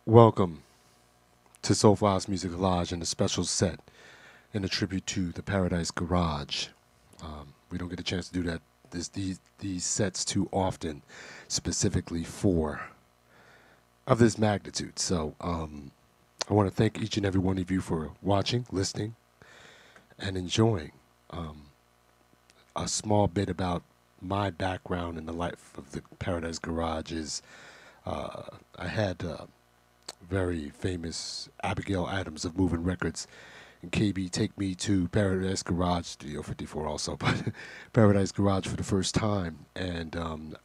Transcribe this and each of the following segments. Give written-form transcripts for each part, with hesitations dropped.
Welcome to Soulfile's Musicologist and a special set in a tribute to the Paradise Garage. We don't get a chance to do that these sets too often, specifically for of this magnitude. So I want to thank each and every one of you for watching, listening, and enjoying. A small bit about my background in the life of the Paradise Garage is I had very famous Abigail Adams of Moving Records and KB take me to Paradise Garage, Studio 54 also, but Paradise Garage for the first time. And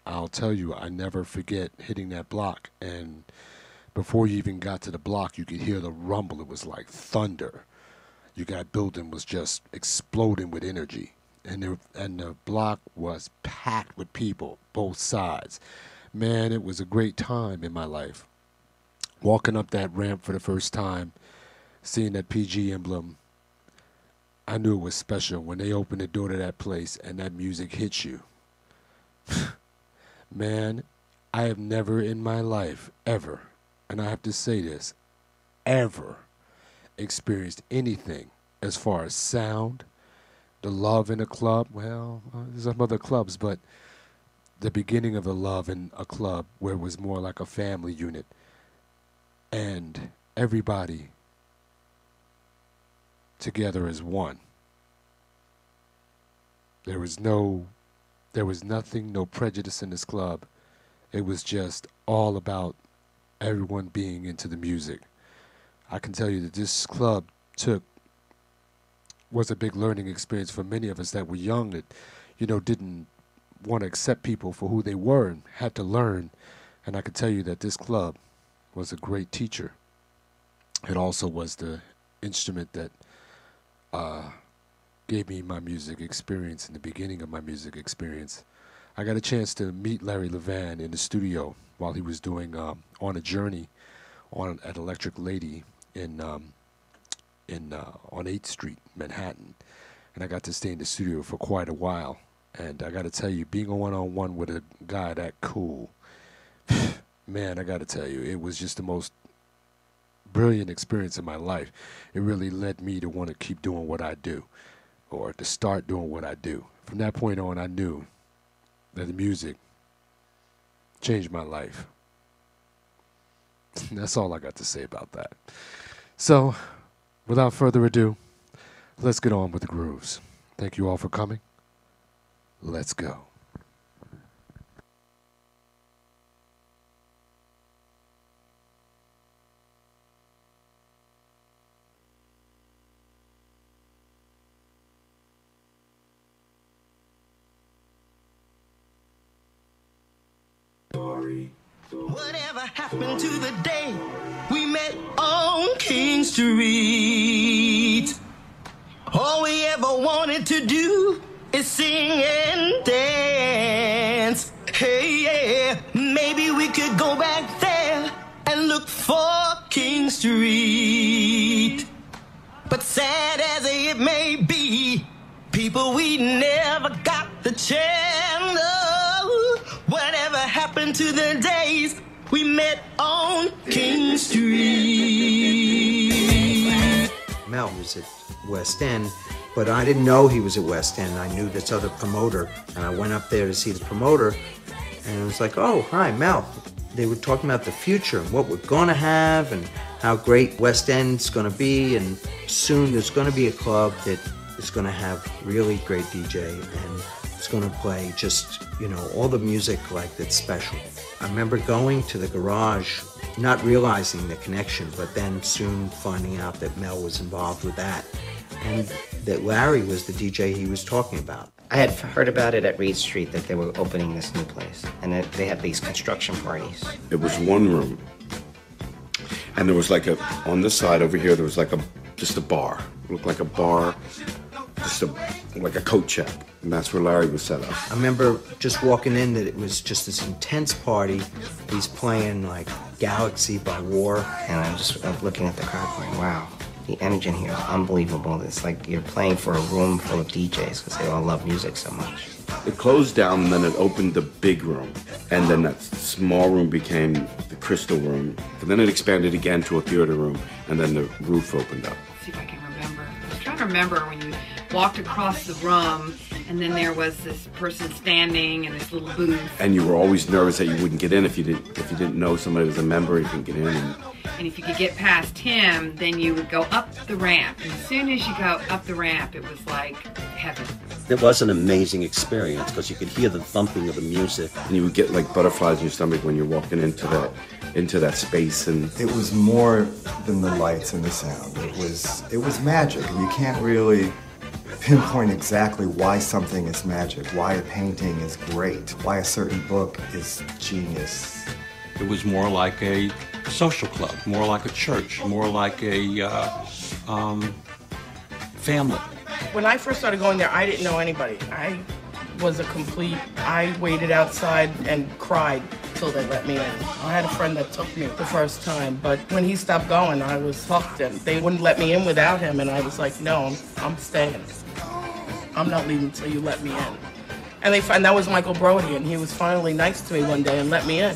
I'll tell you, I never forget hitting that block. And before you even got to the block, you could hear the rumble. It was like thunder. That building was just exploding with energy. And the block was packed with people, both sides. Man, it was a great time in my life. Walking up that ramp for the first time, seeing that PG emblem, I knew it was special when they opened the door to that place and that music hits you. Man, I have never in my life, ever, and I have to say this, ever experienced anything as far as sound, the love in a club. Well, there's some other clubs, but the beginning of the love in a club where it was more like a family unit. And everybody together as one. There was nothing, no prejudice in this club. It was just all about everyone being into the music. I can tell you that this club was a big learning experience for many of us that were young, that, didn't want to accept people for who they were and had to learn. And I can tell you that this club was a great teacher. It also was the instrument that gave me my music experience in the beginning of my music experience. I got a chance to meet Larry Levan in the studio while he was doing On a Journey at Electric Lady on 8th Street, Manhattan. And I got to stay in the studio for quite a while. And I got to tell you, being a one-on-one with a guy that cool, man, I got to tell you, it was just the most brilliant experience in my life. It really led me to want to keep doing what I do, or to start doing what I do. From that point on, I knew that the music changed my life. That's all I got to say about that. So, without further ado, let's get on with the grooves. Thank you all for coming. Let's go. Whatever happened to the day we met on King Street? All we ever wanted to do is sing and dance. Hey, yeah, maybe we could go back there and look for King Street. But sad as it may be, people, we never got the chance. Whatever happened to the days we met on King Street? Mel was at West End, but I didn't know he was at West End. I knew this other promoter, and I went up there to see the promoter, and it was like, oh, hi, Mel. They were talking about the future and what we're going to have and how great West End's going to be, and soon there's going to be a club that is going to have really great DJ, and it's going to play just, all the music like that's special. I remember going to the garage, not realizing the connection, but then soon finding out that Mel was involved with that, and that Larry was the DJ he was talking about. I had heard about it at Reed Street, that they were opening this new place, and that they had these construction parties. It was one room, and there was on this side over here, there was just a bar. It looked like a bar, like a coat check. And that's where Larry was set up. I remember just walking in that it was just this intense party. He's playing like Galaxy by War. And I'm just looking at the crowd going, wow, The energy in here is unbelievable. It's like you're playing for a room full of DJs because they all love music so much. It closed down, and then it opened the big room. And then that small room became the crystal room. And then it expanded again to a theater room, and then the roof opened up. Let's see if I can remember. I was trying to remember when you walked across the room, and then there was this person standing in this little booth. And you were always nervous that you wouldn't get in if you didn't know somebody was a member. You couldn't get in. And if you could get past him, then you would go up the ramp. And as soon as you go up the ramp, it was like heaven. It was an amazing experience because you could hear the thumping of the music. And you would get like butterflies in your stomach when you're walking into that space. And it was more than the lights and the sound. It was magic, and you can't really pinpoint exactly why something is magic, why a painting is great, why a certain book is genius. It was more like a social club, more like a church, more like a family. When I first started going there, I didn't know anybody. I waited outside and cried till they let me in. I had a friend that took me the first time, but when he stopped going, I was hooked, and they wouldn't let me in without him, and I was like, no, I'm staying. I'm not leaving until you let me in. And that was Michael Brody, and he was finally nice to me one day and let me in.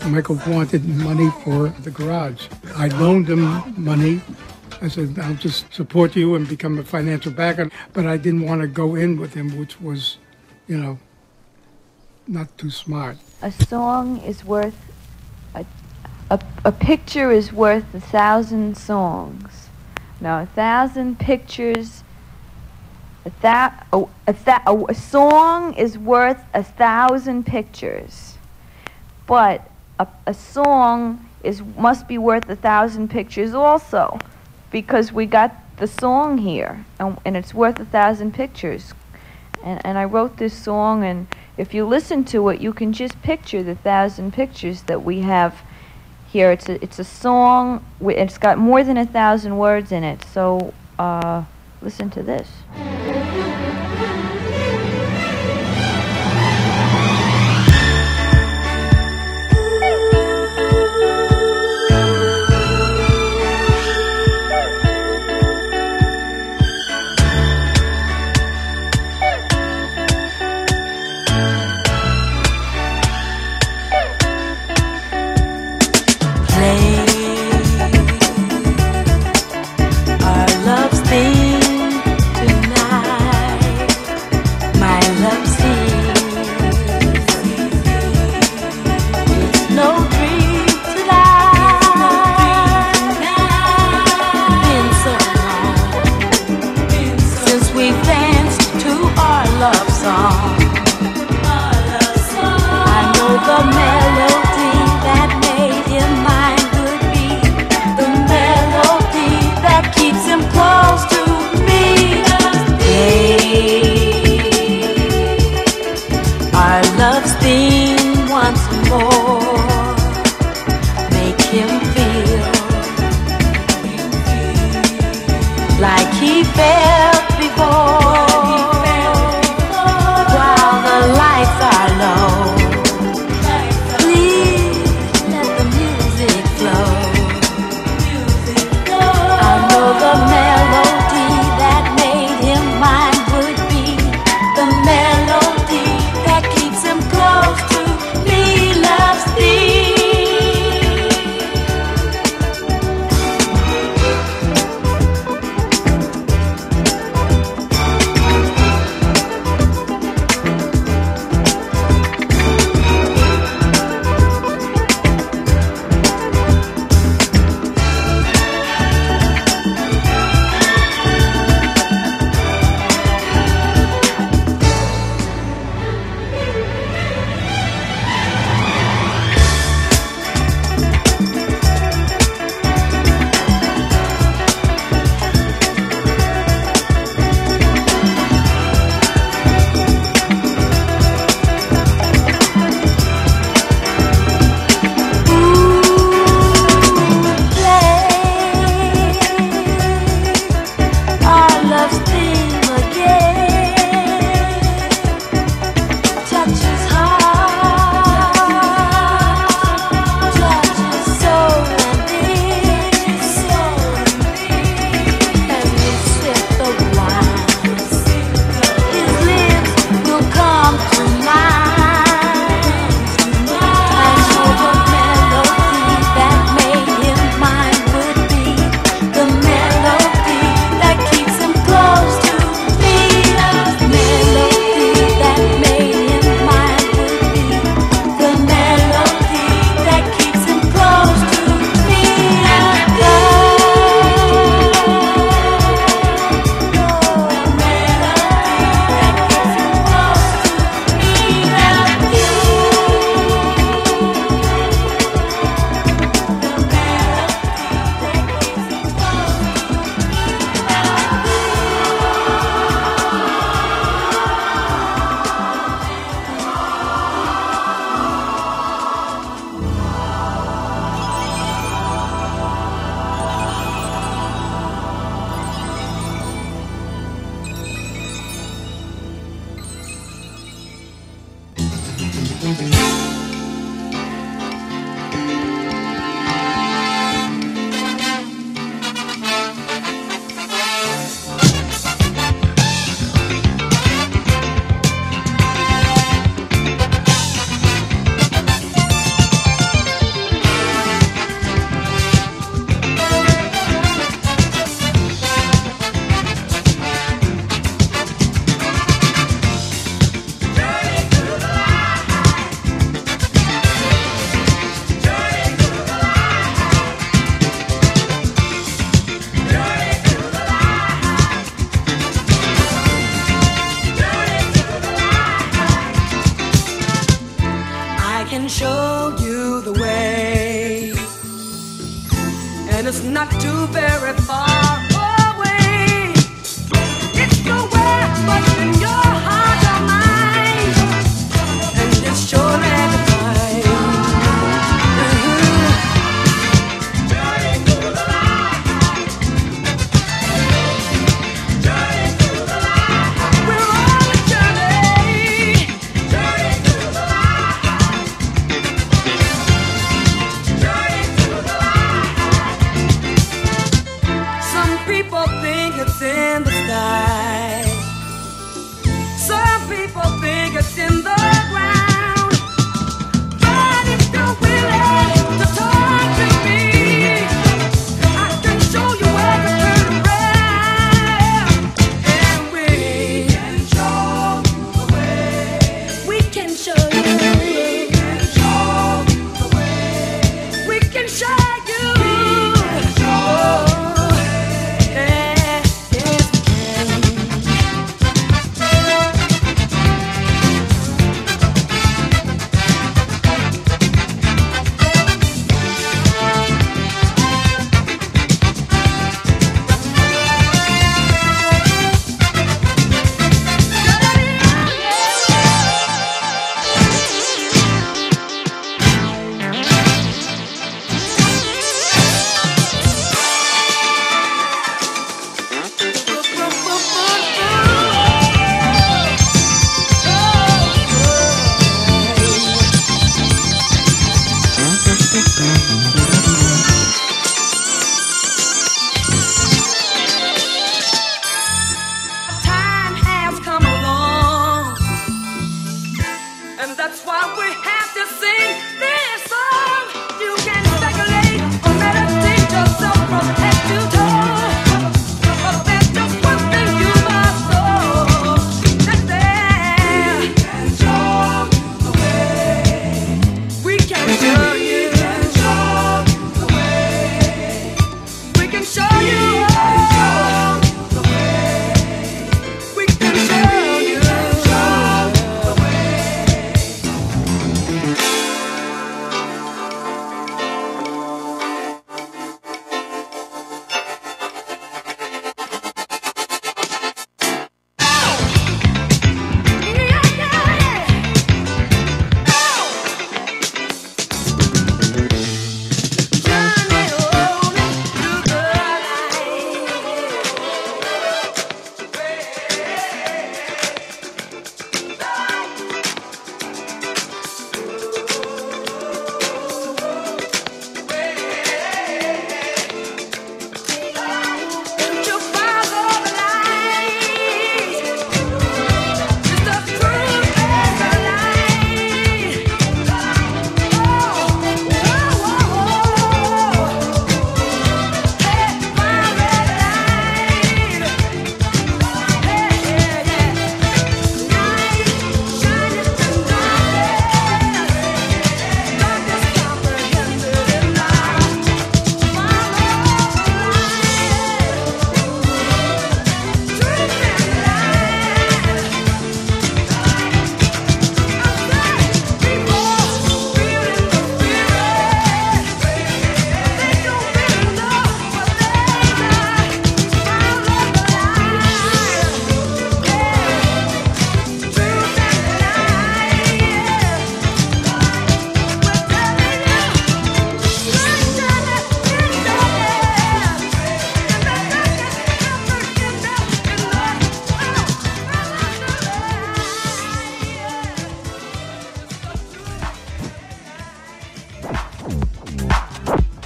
Michael wanted money for the garage. I loaned him money. I said, I'll just support you and become a financial backer. But I didn't want to go in with him, which was, not too smart. A song is worth, a picture is worth 1,000 songs. Now, 1,000 pictures, a song is worth 1,000 pictures. But a song must be worth 1,000 pictures also, because we got the song here, and it's worth 1,000 pictures. And I wrote this song, and if you listen to it, you can just picture the 1,000 pictures that we have here. It's a song. It's got more than 1,000 words in it. So listen to this. can show you the way, and it's not too very far away. It's nowhere but in your heart or mind, and it's surely divine. Journey through the light, journey through the light. We're on a journey, journey through the light, journey through the light. Some people think it's in the sky, some people think it's in the ground. But if you're willing to talk to me, I can show you where to turn around. And we can show you the way. We can show you. We can show you the way. We can show you. Time has come along, and that's why we have to sing this song. You can speculate or meditate yourself from head to toe, but there's just one thing you must know, that there we can show you the way. We can show you the way. We can show you the way. We can show you the way.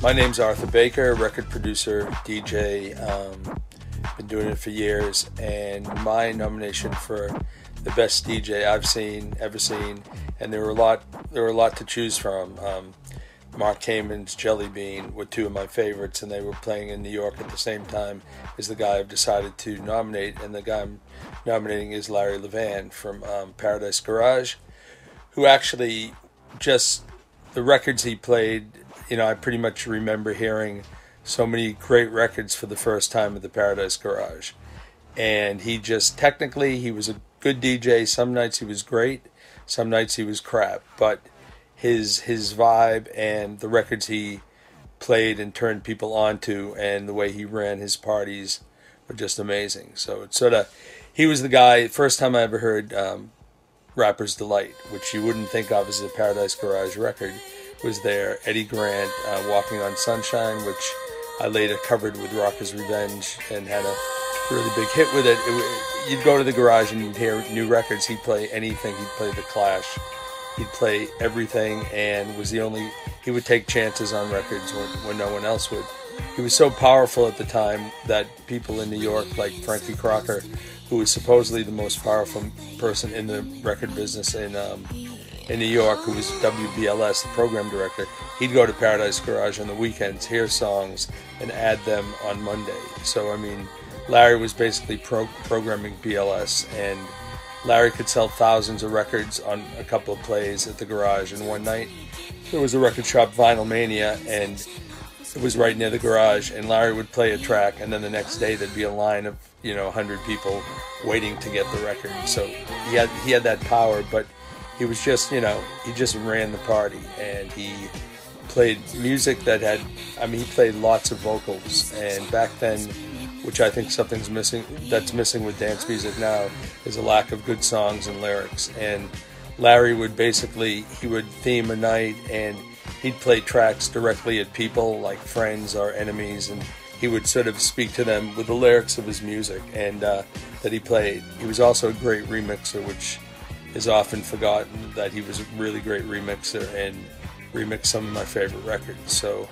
My name's Arthur Baker, record producer, DJ. Been doing it for years, and my nomination for the best DJ I've ever seen, and there were a lot to choose from. Mark Kamen's Jelly Bean were two of my favorites, and they were playing in New York at the same time as the guy I've decided to nominate, and the guy I'm nominating is Larry Levan from Paradise Garage, who actually just, the records he played, I pretty much remember hearing so many great records for the first time at the Paradise Garage. And he just, technically, he was a good DJ. Some nights he was great, some nights he was crap, but his vibe and the records he played and turned people onto and the way he ran his parties were just amazing. So it's he was the guy, first time I ever heard Rapper's Delight, which you wouldn't think of as a Paradise Garage record, was there. Eddie Grant, Walking on Sunshine, which I later covered with Rocker's Revenge and had a really big hit with it. You'd go to the garage and you'd hear new records. He'd play anything. He'd play The Clash. He'd play everything, and he would take chances on records when no one else would. He was so powerful at the time that people in New York, like Frankie Crocker, who was supposedly the most powerful person in the record business in New York, who was WBLS, the program director, he'd go to Paradise Garage on the weekends, hear songs, and add them on Monday. So, Larry was basically programming BLS, and Larry could sell thousands of records on a couple of plays at the garage. And one night, there was a record shop, Vinyl Mania, and it was right near the garage, and Larry would play a track, and then the next day there'd be a line of 100 people waiting to get the record. So he had that power, but he was just he just ran the party, and he played music that had, he played lots of vocals, and back then, which I think that's missing with dance music now, is a lack of good songs and lyrics. And Larry would he would theme a night, and he'd play tracks directly at people like friends or enemies, and he would sort of speak to them with the lyrics of his music and that he played. He was also a great remixer, which is often forgotten, that he was a really great remixer and remixed some of my favorite records. So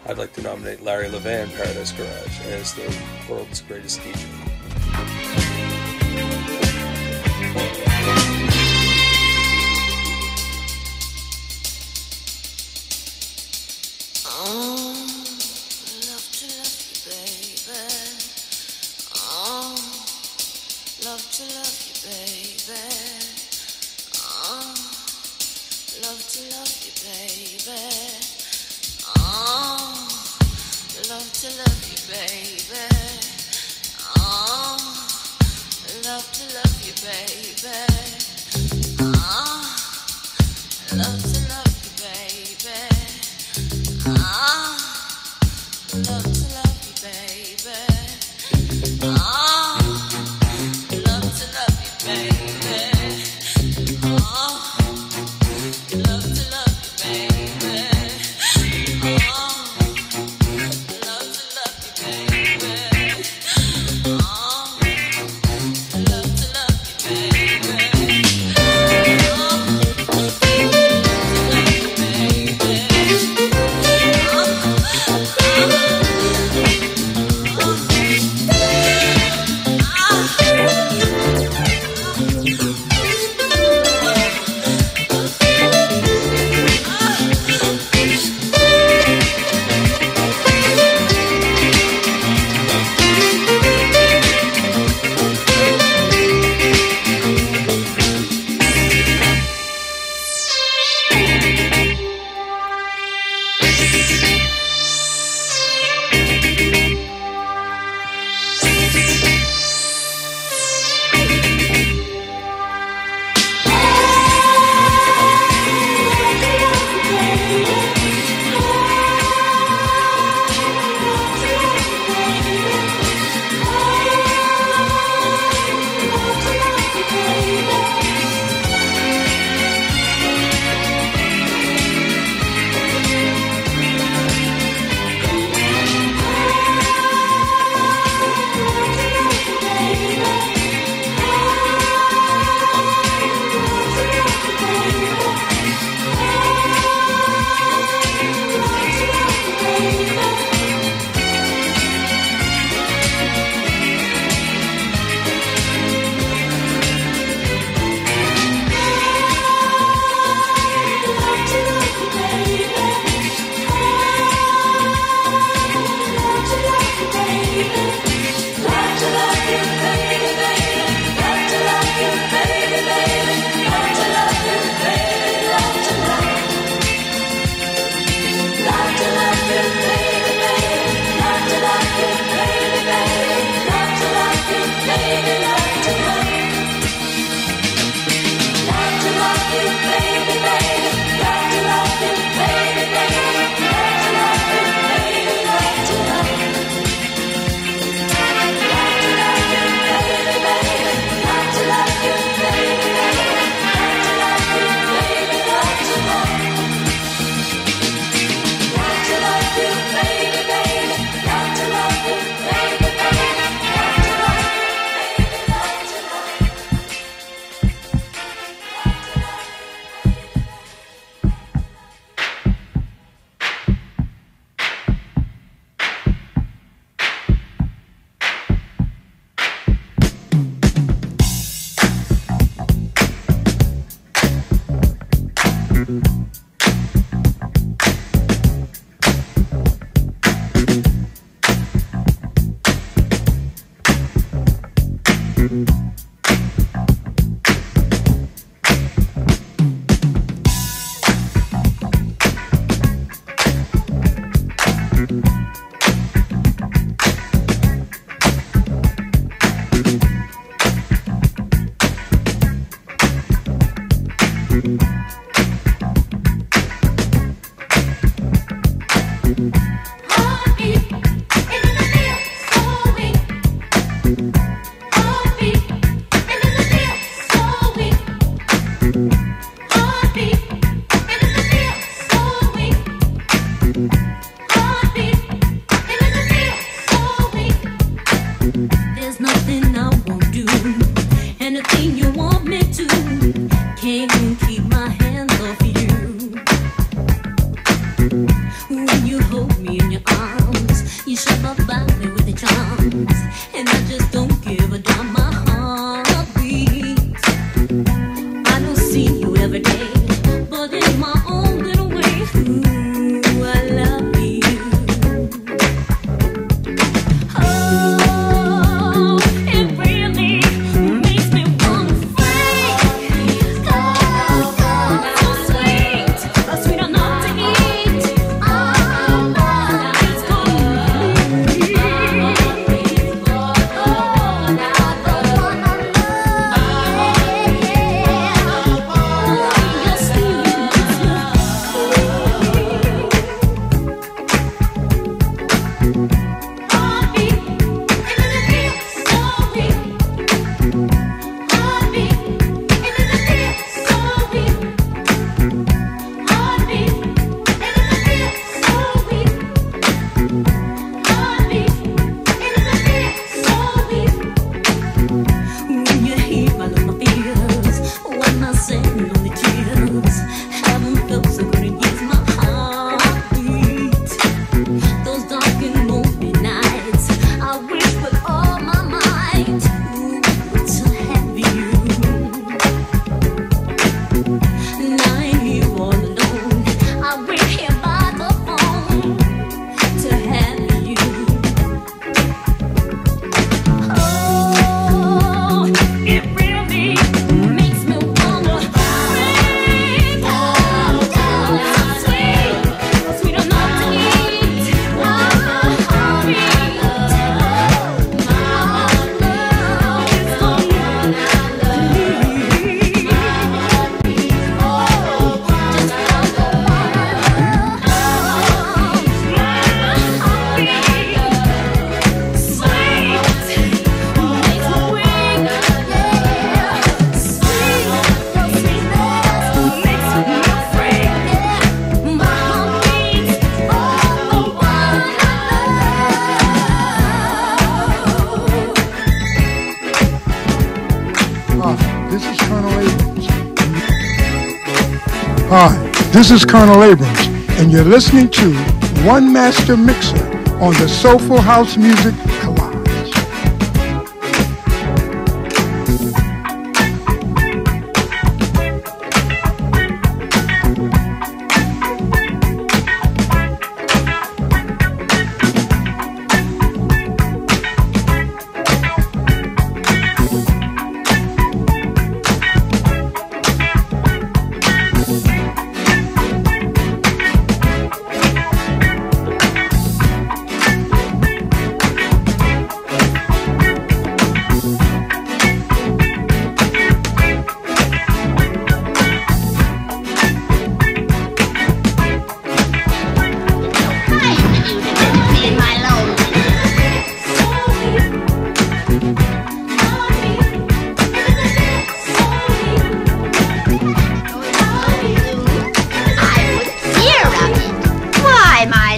I'd like to nominate Larry Levan, Paradise Garage, as the world's greatest DJ. Love to love you, baby. There's nothing I won't do, anything you want me to. Can't keep my hands off you. When you hold me in your arms, you shove up by me with your charms, and I just don't give a damn. My heart beats. I don't see you every day, but in my own little way, ooh, I love you. Oh, it really makes me wanna freak. So sweet, sweet enough to eat. It's when you hear my little fears, when I send only tears, haven't felt so good in years. My heart beats. Those dark and lonely nights, I wish with all my might, ooh, to have you. And I ain't here all alone, I wait here by the phone to have you. Oh, it really makes me wanna freak. So sweet, sweet enough to eat. My heart beats. This is Colonel Abrams. Hi, this is Colonel Abrams, and you're listening to Onemastermixer on the Soulful House Music Collage.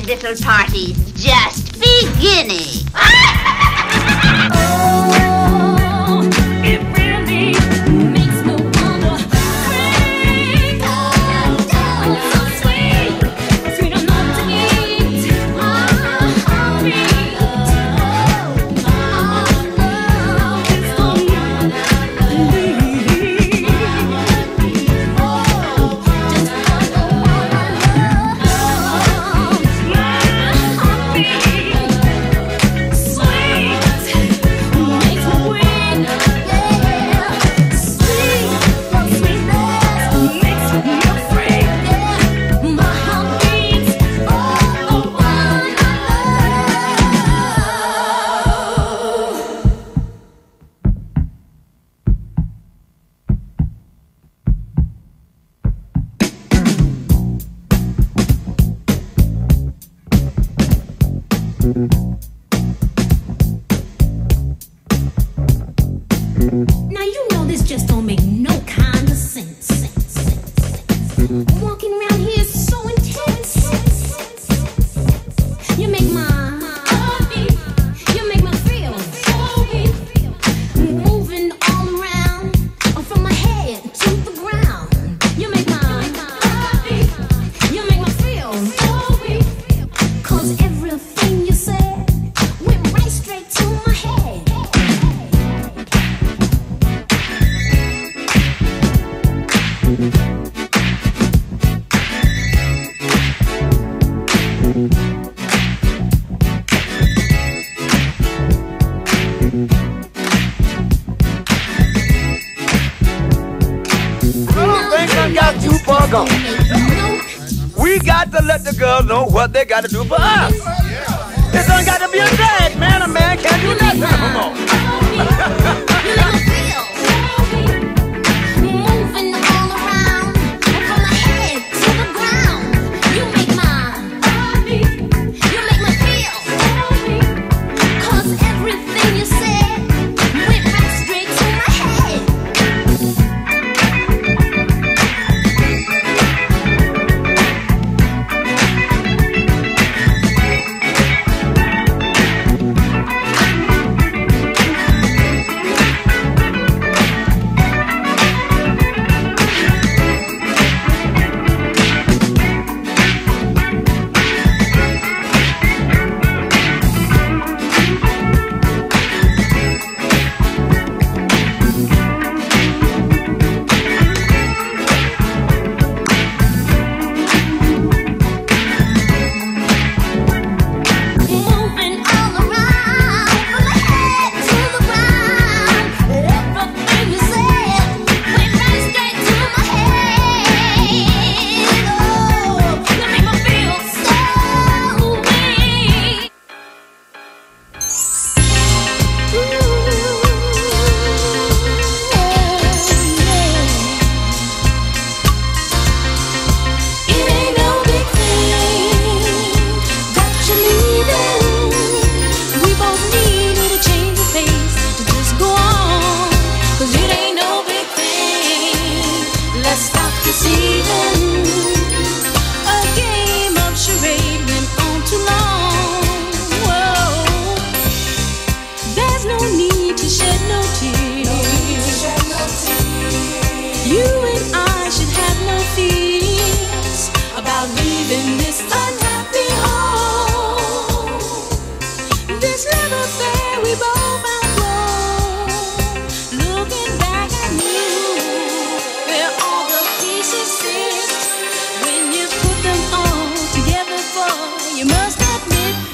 Little party's just beginning. Oh, it really makes me wanna freak. So sweet, sweet enough to eat. My heart beats. Just Now you know this just don't make no kind of sense. Walking around here is so intense. You make my heart beat. You make me feel so weak. Moving all around, from my head to the ground. You make my heart beat. You make me feel so weak. 'Cause everything you said went right straight to my head. Got too far gone. We got to let the girls know what they got to do for us. This don't got to be a drag, man. A man can't do nothing no more. Moving all around, from my head to the ground. You make my heart beat. You make me feel so weak. 'Cause everything you said went right straight to my head.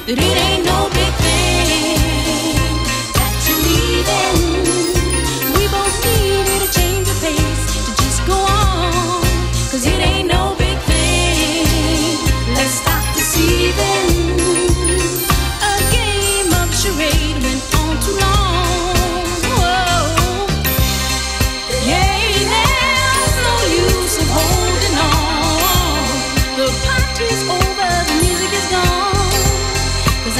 That it ain't no big thing that you're leaving. We both needed a change of pace to just go on. 'Cause it ain't no big thing. Let's stop deceiving. A game of charade went on too long. Whoa. Yeah, there's no use of holding on. The party's over, the music is gone. 'Cause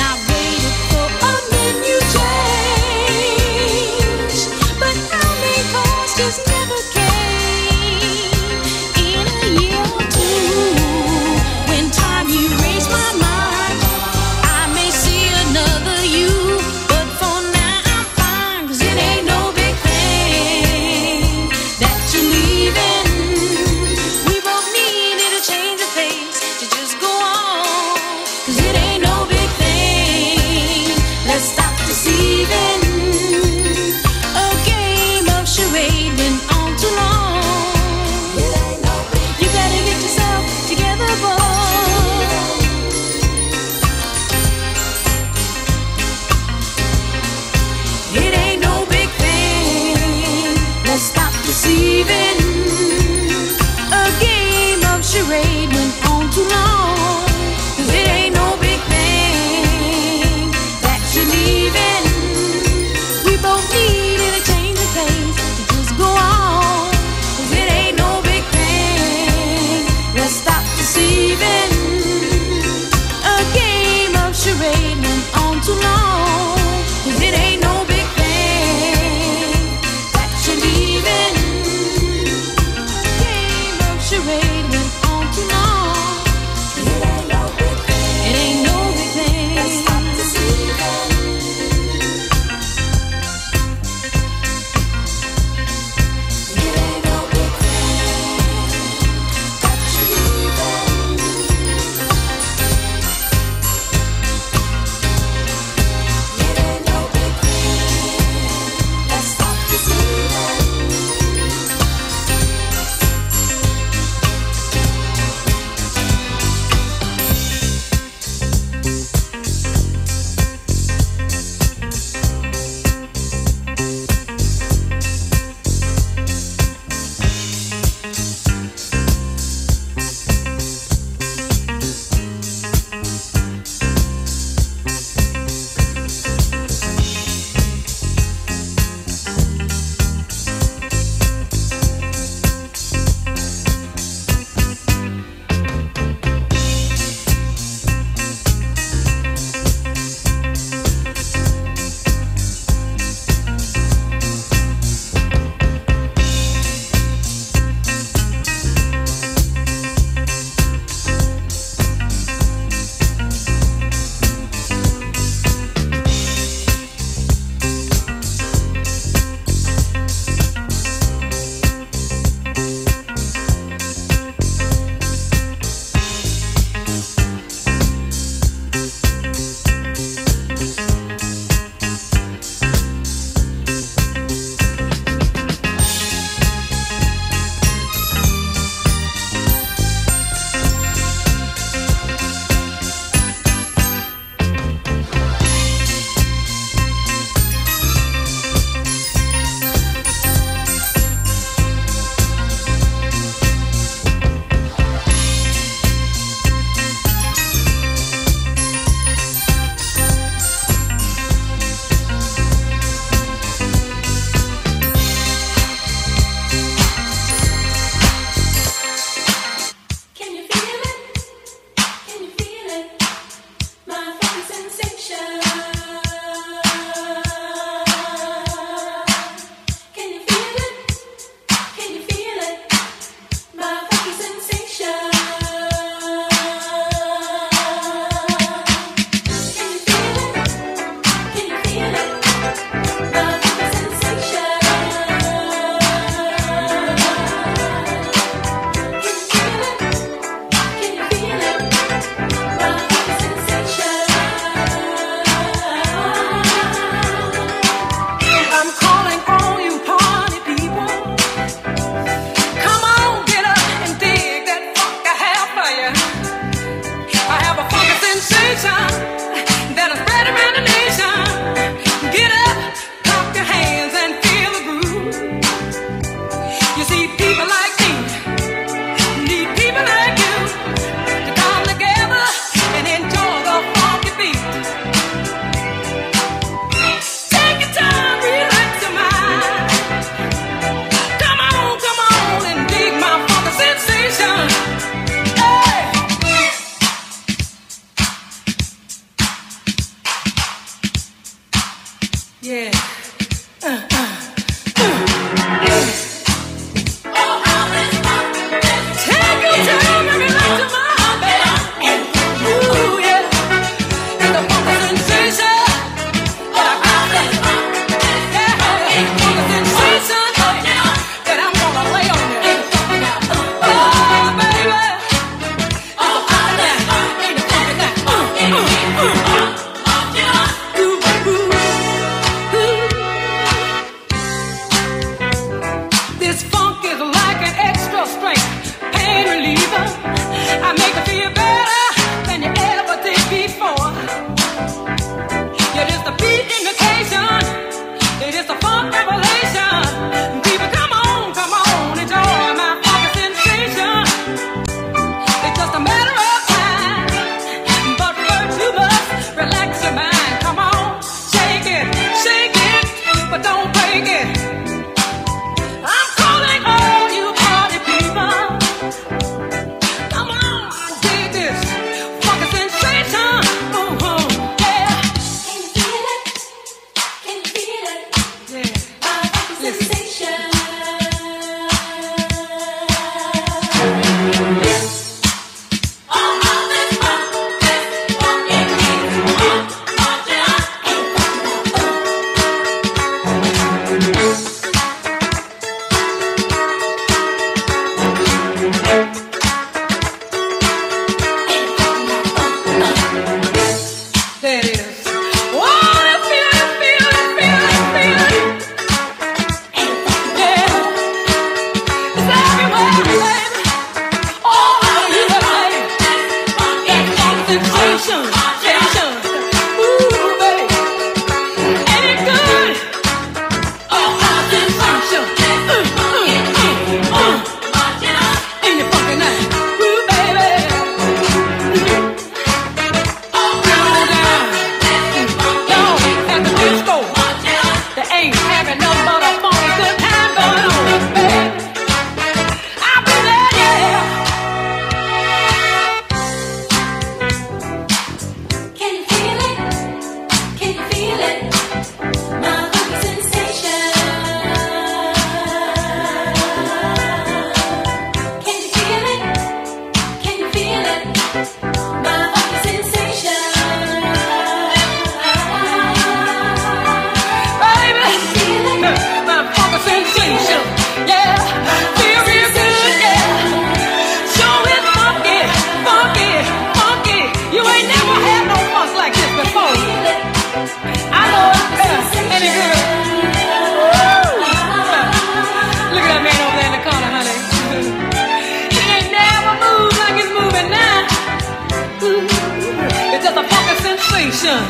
sensation.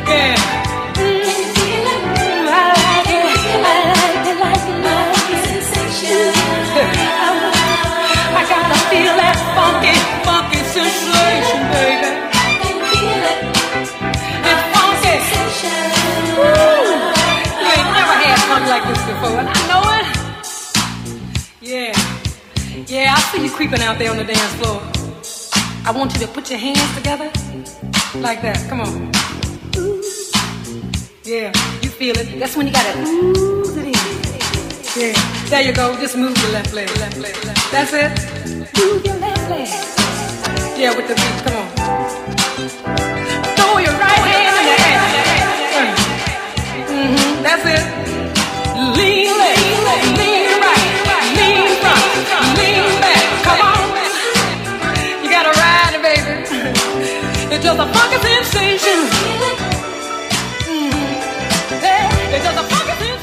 Yeah. I gotta feel that funky, funky sensation, baby. It's funky. Woo. You ain't never had fun like this before, and I know it. Yeah. Yeah, I see you creeping out there on the dance floor. I want you to put your hands together like that. Come on. Yeah, you feel it. That's when you gotta ooze it in. Yeah, there you go. Just move your left leg, left leg, left. That's it. Move your left leg. Yeah, with the beat. Come on. Throw your right hand in the air. That's it. Lean left, lean right, lean front, lean back. Come on. You gotta ride it, baby. It's just a funky sensation. It's just a funky sensation.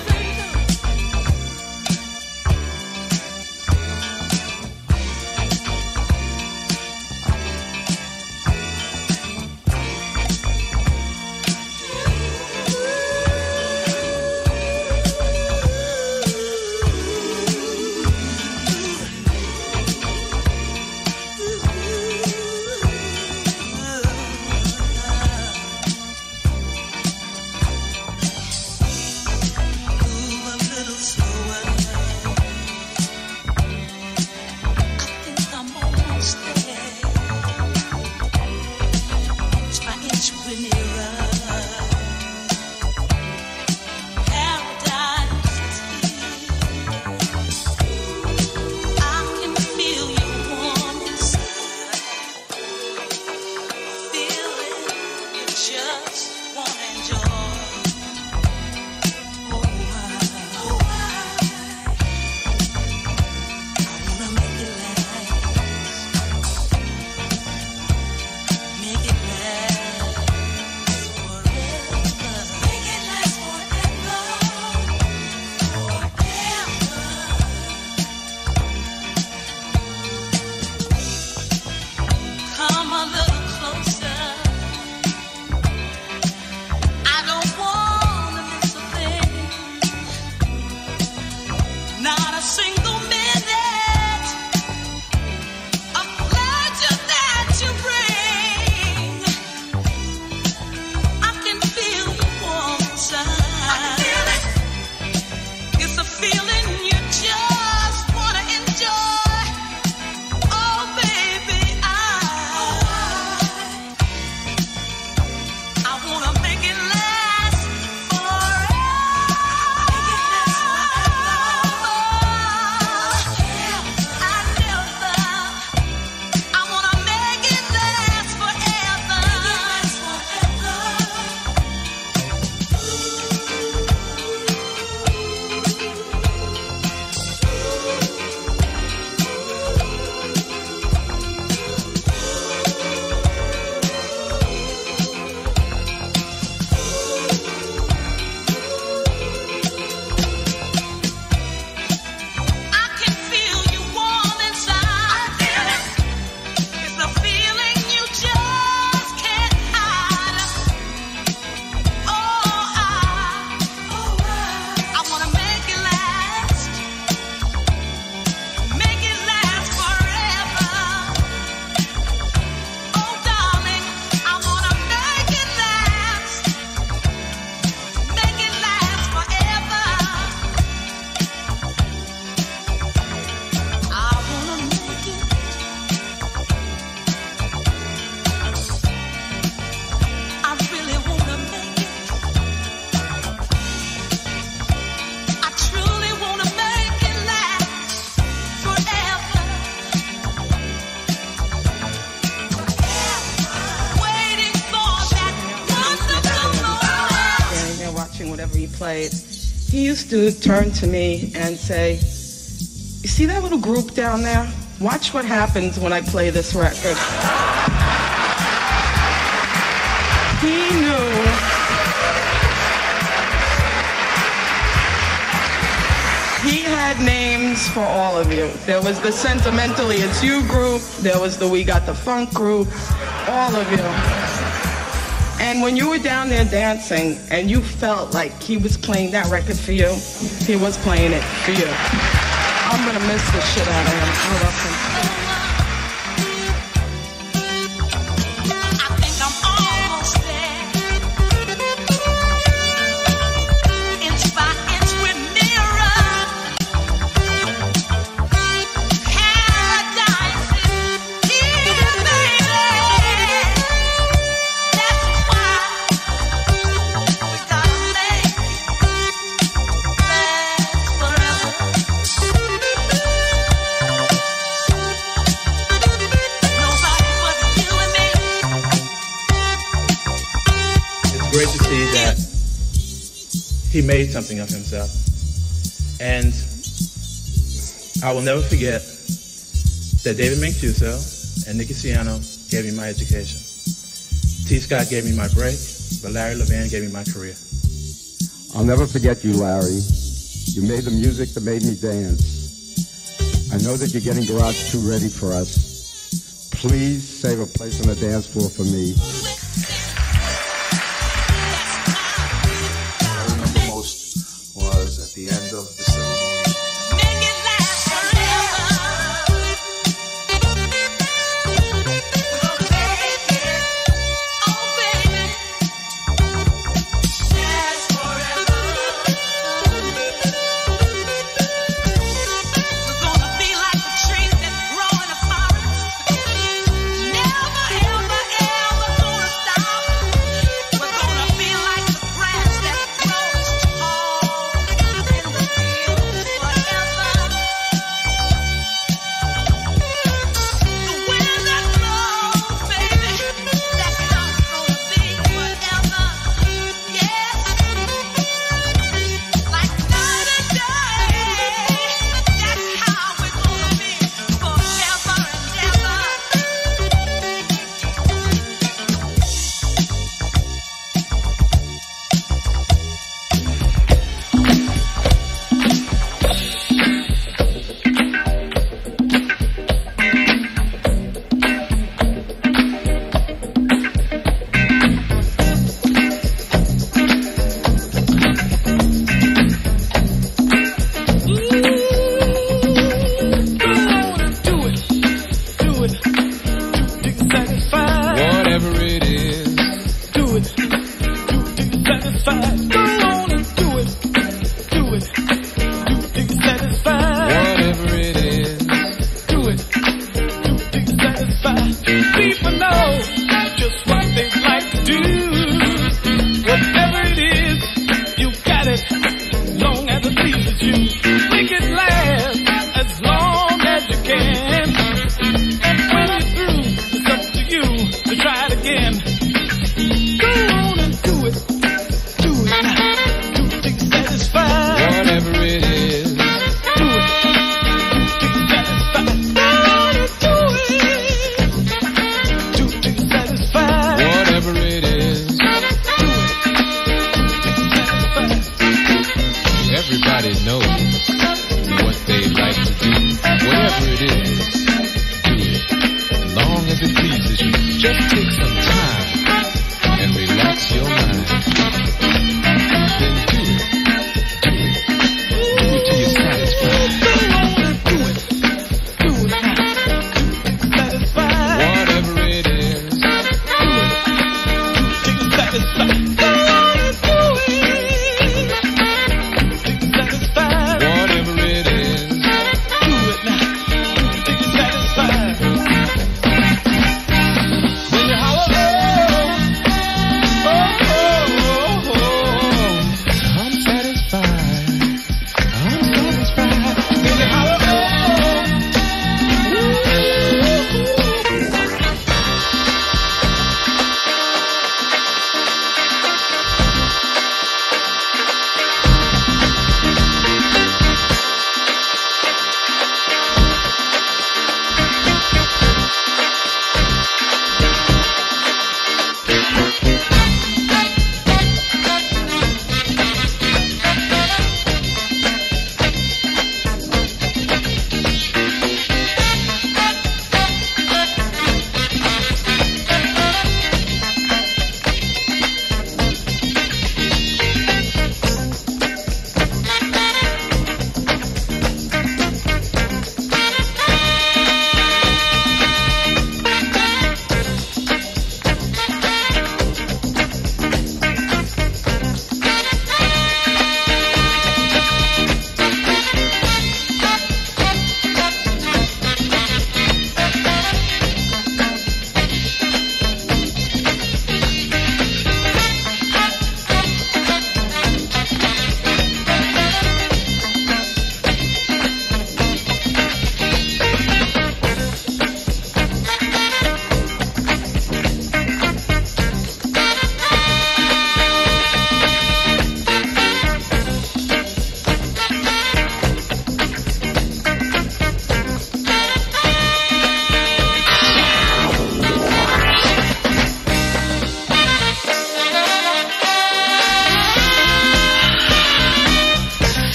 Played, he used to turn to me and say, "You see that little group down there? Watch what happens when I play this record." He knew he had names for all of you. There was the Sentimentally It's You group, there was the We Got the Funk group, all of you. And when you were down there dancing and you felt like he was playing that record for you, he was playing it for you. I'm gonna miss the shit out of him. I love him. Great to see that he made something of himself. And I will never forget that David Mancuso and Nicky Siano gave me my education. T. Scott gave me my break, but Larry Levan gave me my career. I'll never forget you, Larry. You made the music that made me dance. I know that you're getting Garage 2 ready for us. Please save a place on the dance floor for me. Was at the end of the ceremony. Never, ever, ever gonna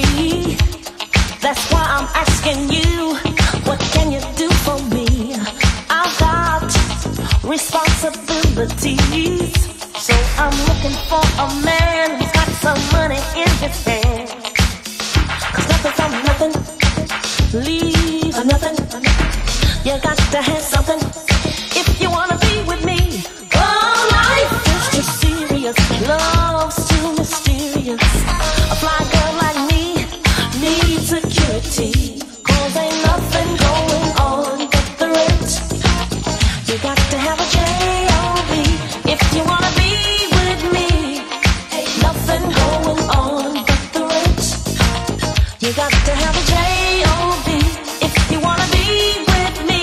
see. That's why I'm asking you, what can you do for me? I've got responsibilities, so I'm looking for a man who's got some money in his hand. 'Cause nothing from nothing leaves nothing. You got to have something if you wanna be with me. Oh, life is too serious, love's too mysterious. A fly girl like me needs security, 'cause ain't nothing going on but the rent. You got to have a J.O.B. if you wanna be with me. Ain't nothing going on but the rent. You got to have a J.O.B. if you wanna be with me.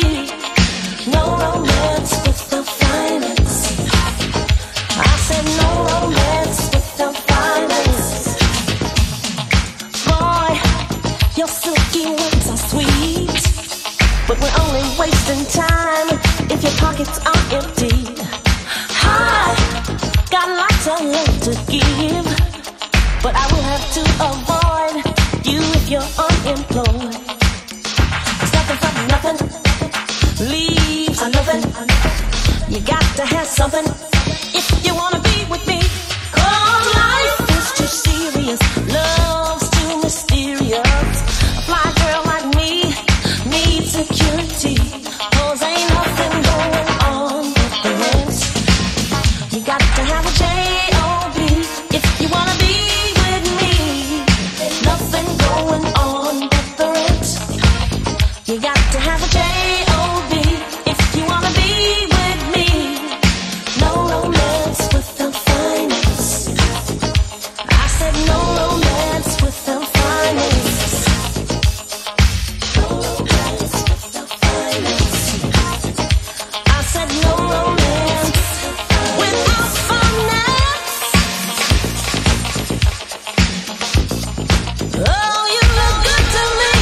No romance without finance. I said no romance without finance. Boy, your silky words are sweet, but we're only wasting time if your pockets are empty. I got lots of love to give, but I will have to avoid you if you're unemployed. 'Cause nothing from nothing leaves nothing. You got to have something if you wanna be with me. 'Cause life is too serious, love's too mysterious. A fly girl like me needs security, 'cause ain't nothing going on but the rent. You got to have a J.O.B. if you wanna be with me. Nothing going on but the rent. You got to have a J.O.B. if you wanna be with me. No romance without finance. I said no romance without finance. No romance without finance. I said no romance without finance. Oh, you look good to me.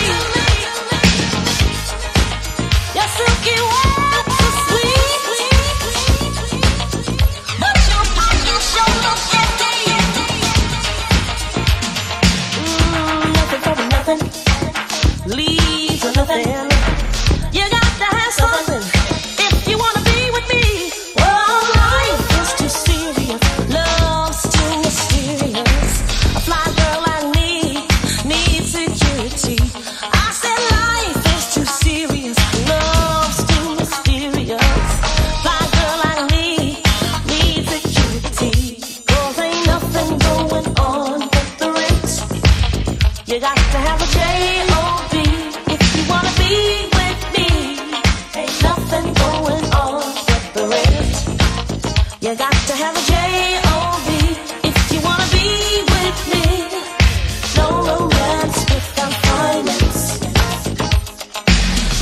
Your silky words are sweet, but your pockets sure look empty. Nothing from nothing leaves nothing. You got to have something if you wanna be with me. Oh, life is too serious, love's too mysterious. A fly girl like me needs security. I said life is too serious, love's too mysterious. Fly girl like me needs security, 'cause ain't nothing going on but the rent. You got to have a J.O.B. if you wanna be with me. Ain't nothing going on but the rent. You got to have a J.O.B. if you wanna be with me. No romance without finance.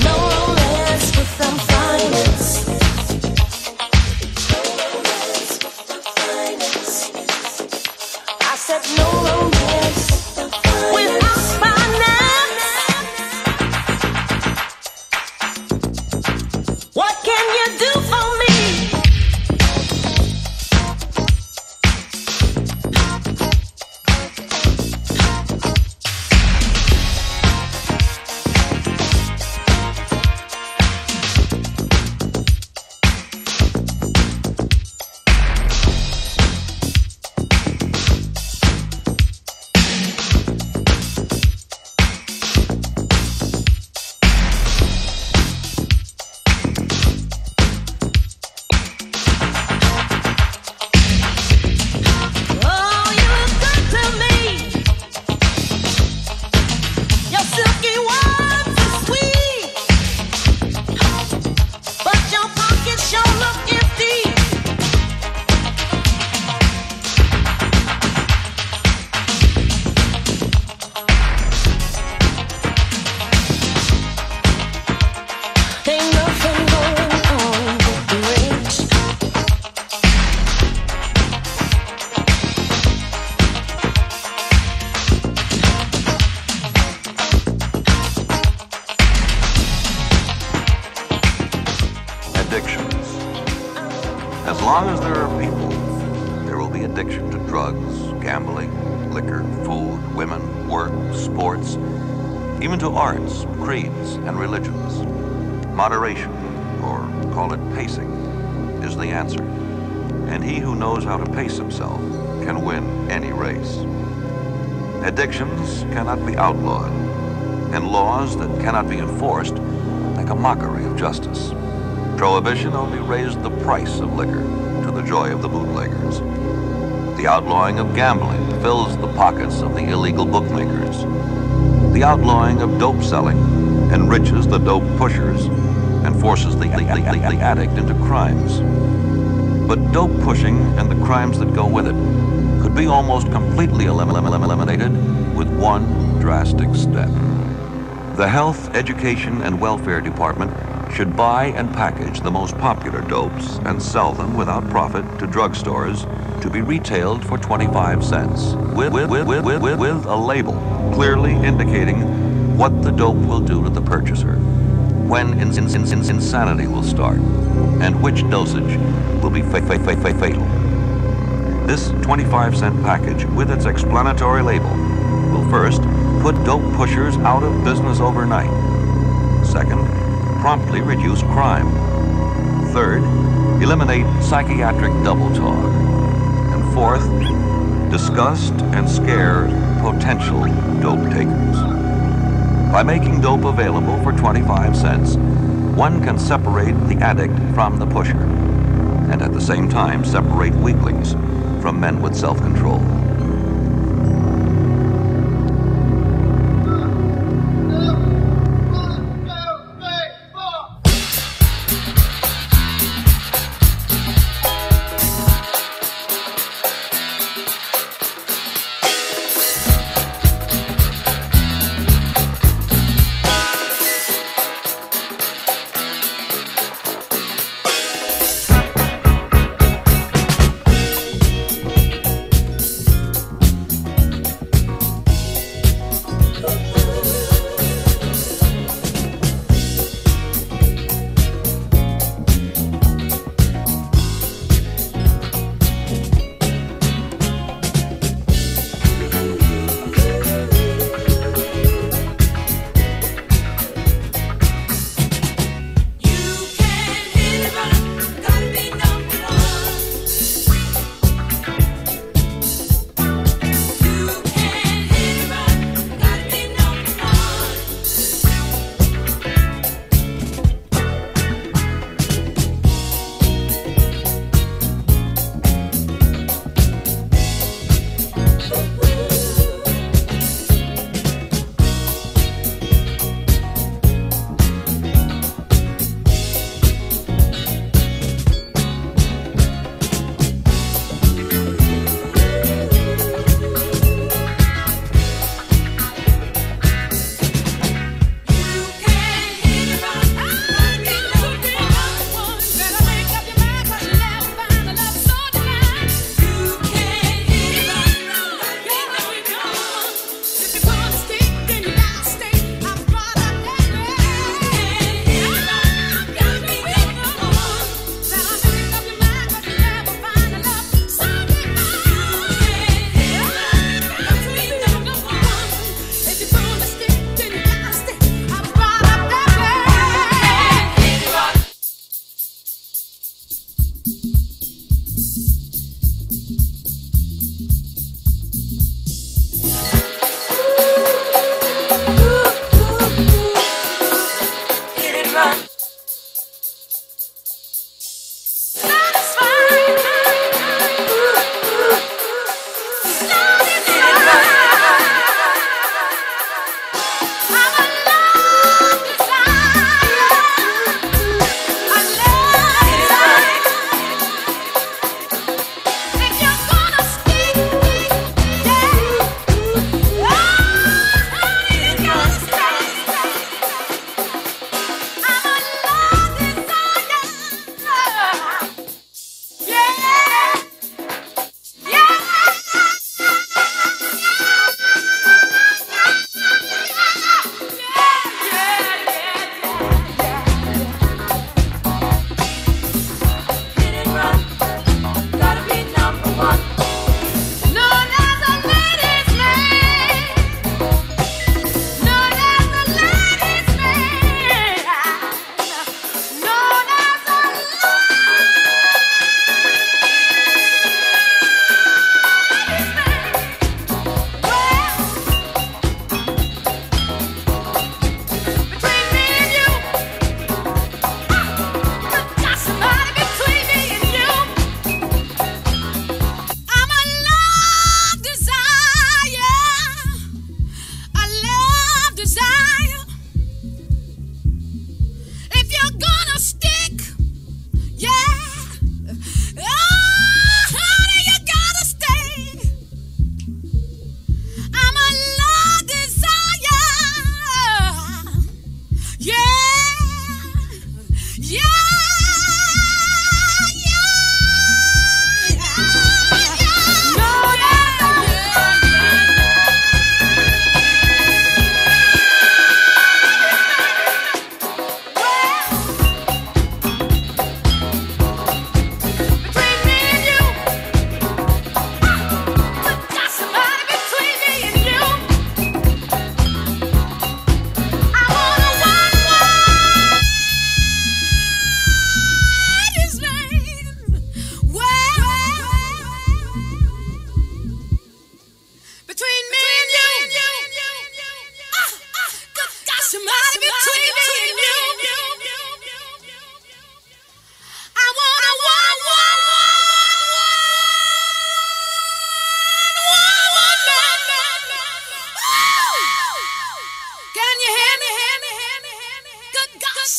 No romance without finance. No romance without finance. I said no romance without finance. What can you do for me? As long as there are people, there will be addiction to drugs, gambling, liquor, food, women, work, sports, even to arts, creeds, and religions. Moderation, or call it pacing, is the answer. And he who knows how to pace himself can win any race. Addictions cannot be outlawed, and laws that cannot be enforced make a mockery of justice. Prohibition only raised the price of liquor to the joy of the bootleggers. The outlawing of gambling fills the pockets of the illegal bookmakers. The outlawing of dope selling enriches the dope pushers and forces the addict into crimes. But dope pushing and the crimes that go with it could be almost completely eliminated with one drastic step. The Health, Education, and Welfare Department should buy and package the most popular dopes and sell them without profit to drugstores to be retailed for 25 cents with a label clearly indicating what the dope will do to the purchaser, when insanity will start, and which dosage will be fatal. This 25-cent package with its explanatory label will first put dope pushers out of business overnight. Second, promptly reduce crime. Third, eliminate psychiatric double talk. And fourth, disgust and scare potential dope takers. By making dope available for 25 cents, one can separate the addict from the pusher, and at the same time separate weaklings from men with self-control.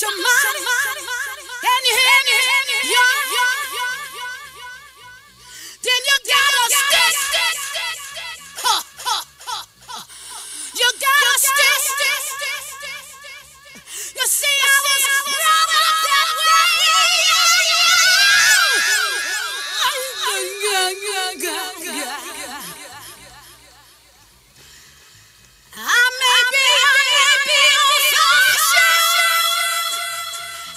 your mind, and you hear me, then you gotta stick. You gotta stick. You see, I was brought up that way. I may be old fashioned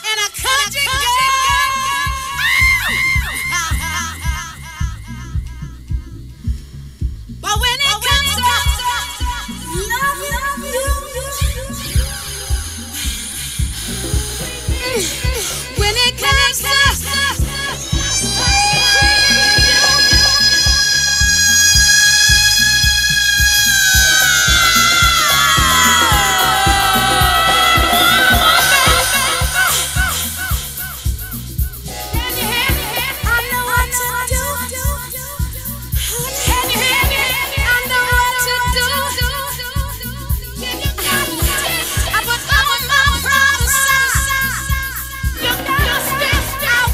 and a country girl, but when it comes to loving you, when it comes to I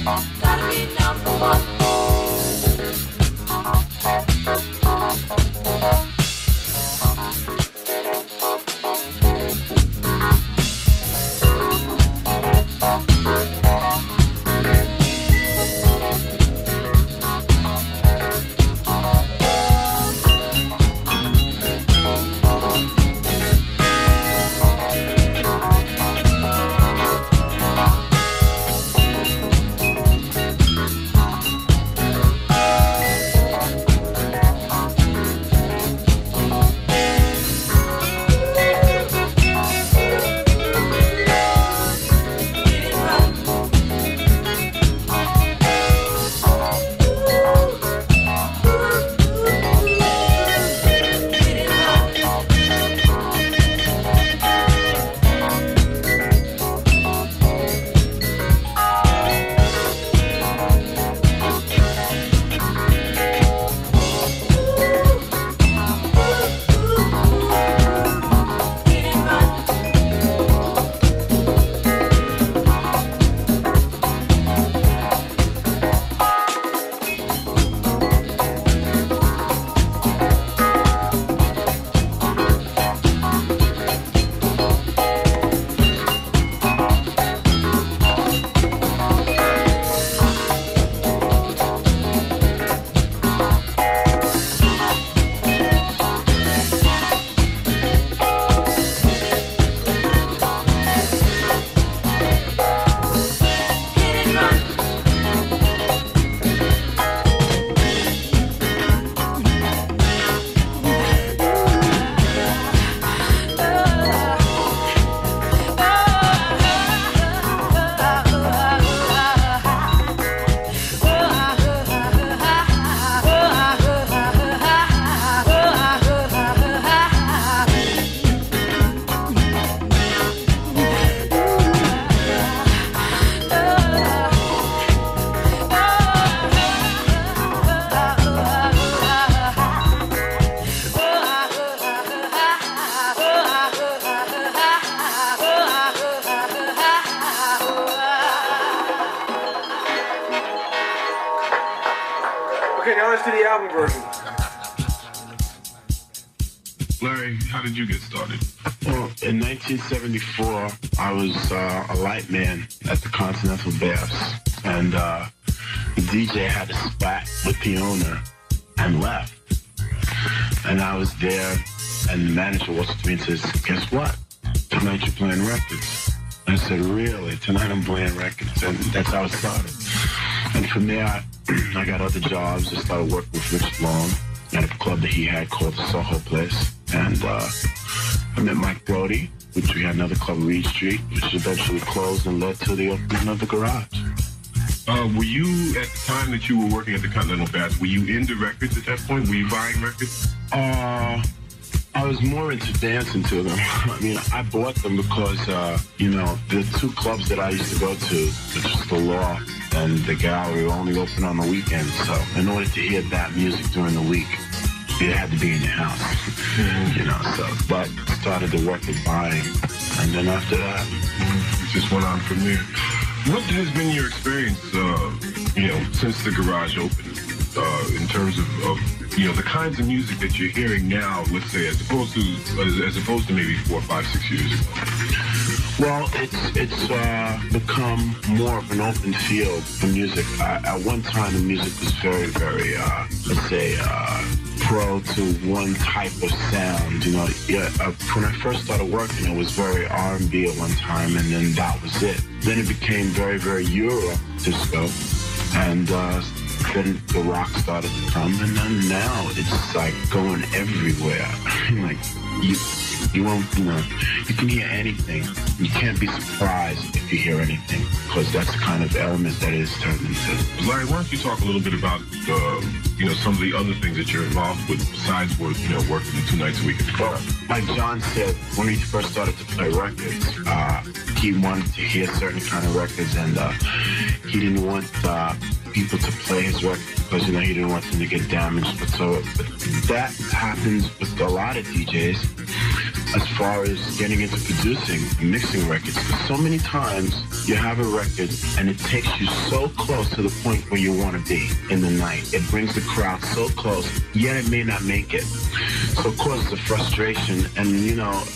Gotta be number one. Okay, now let's do the album version. Larry, how did you get started? Well, in 1974, I was a light man at the Continental Baths, and the DJ had a spat with the owner and left. And I was there, and the manager walks up to me and says, "Guess what? Tonight you're playing records." And I said, "Really? Tonight I'm playing records." And that's how it started. And from there, I got other jobs. I started working with Rich Long at a club that he had called the Soho Place. And I met Mike Brody, which we had another club, Reed Street, which eventually closed and led to the opening of the Garage. Were you, at the time that you were working at the Continental Baths, were you into records at that point? Were you buying records? I was more into dancing to them. I mean, I bought them because, the two clubs that I used to go to, which was the Law and the Gallery, were only open on the weekends. So in order to hear that music during the week, it had to be in your house, but started the record buying. And then after that, it just went on from there. What has been your experience, since the Garage opened, in terms of the kinds of music that you're hearing now, let's say, as opposed to maybe 4, 5, 6 years ago? Well, it's become more of an open field for music. At one time, the music was very, very, pro to one type of sound. When I first started working, it was very R&B at one time, and then that was it. Then it became very, very Euro disco, and then the rock started to come, and then now it's like going everywhere. Like you won't, you can hear anything. You can't be surprised if you hear anything, because that's the kind of element that it is turned into. Larry, why don't you talk a little bit about some of the other things that you're involved with besides working the 2 nights a week at the club? Like John said, when he first started to play records, he wanted to hear certain kind of records, and he didn't want people to play his records because he didn't want them to get damaged. But that happens with a lot of DJs. as far as getting into producing, mixing records. So many times you have a record and it takes you so close to the point where you want to be in the night. It brings the crowd so close, yet it may not make it. So it causes a frustration, and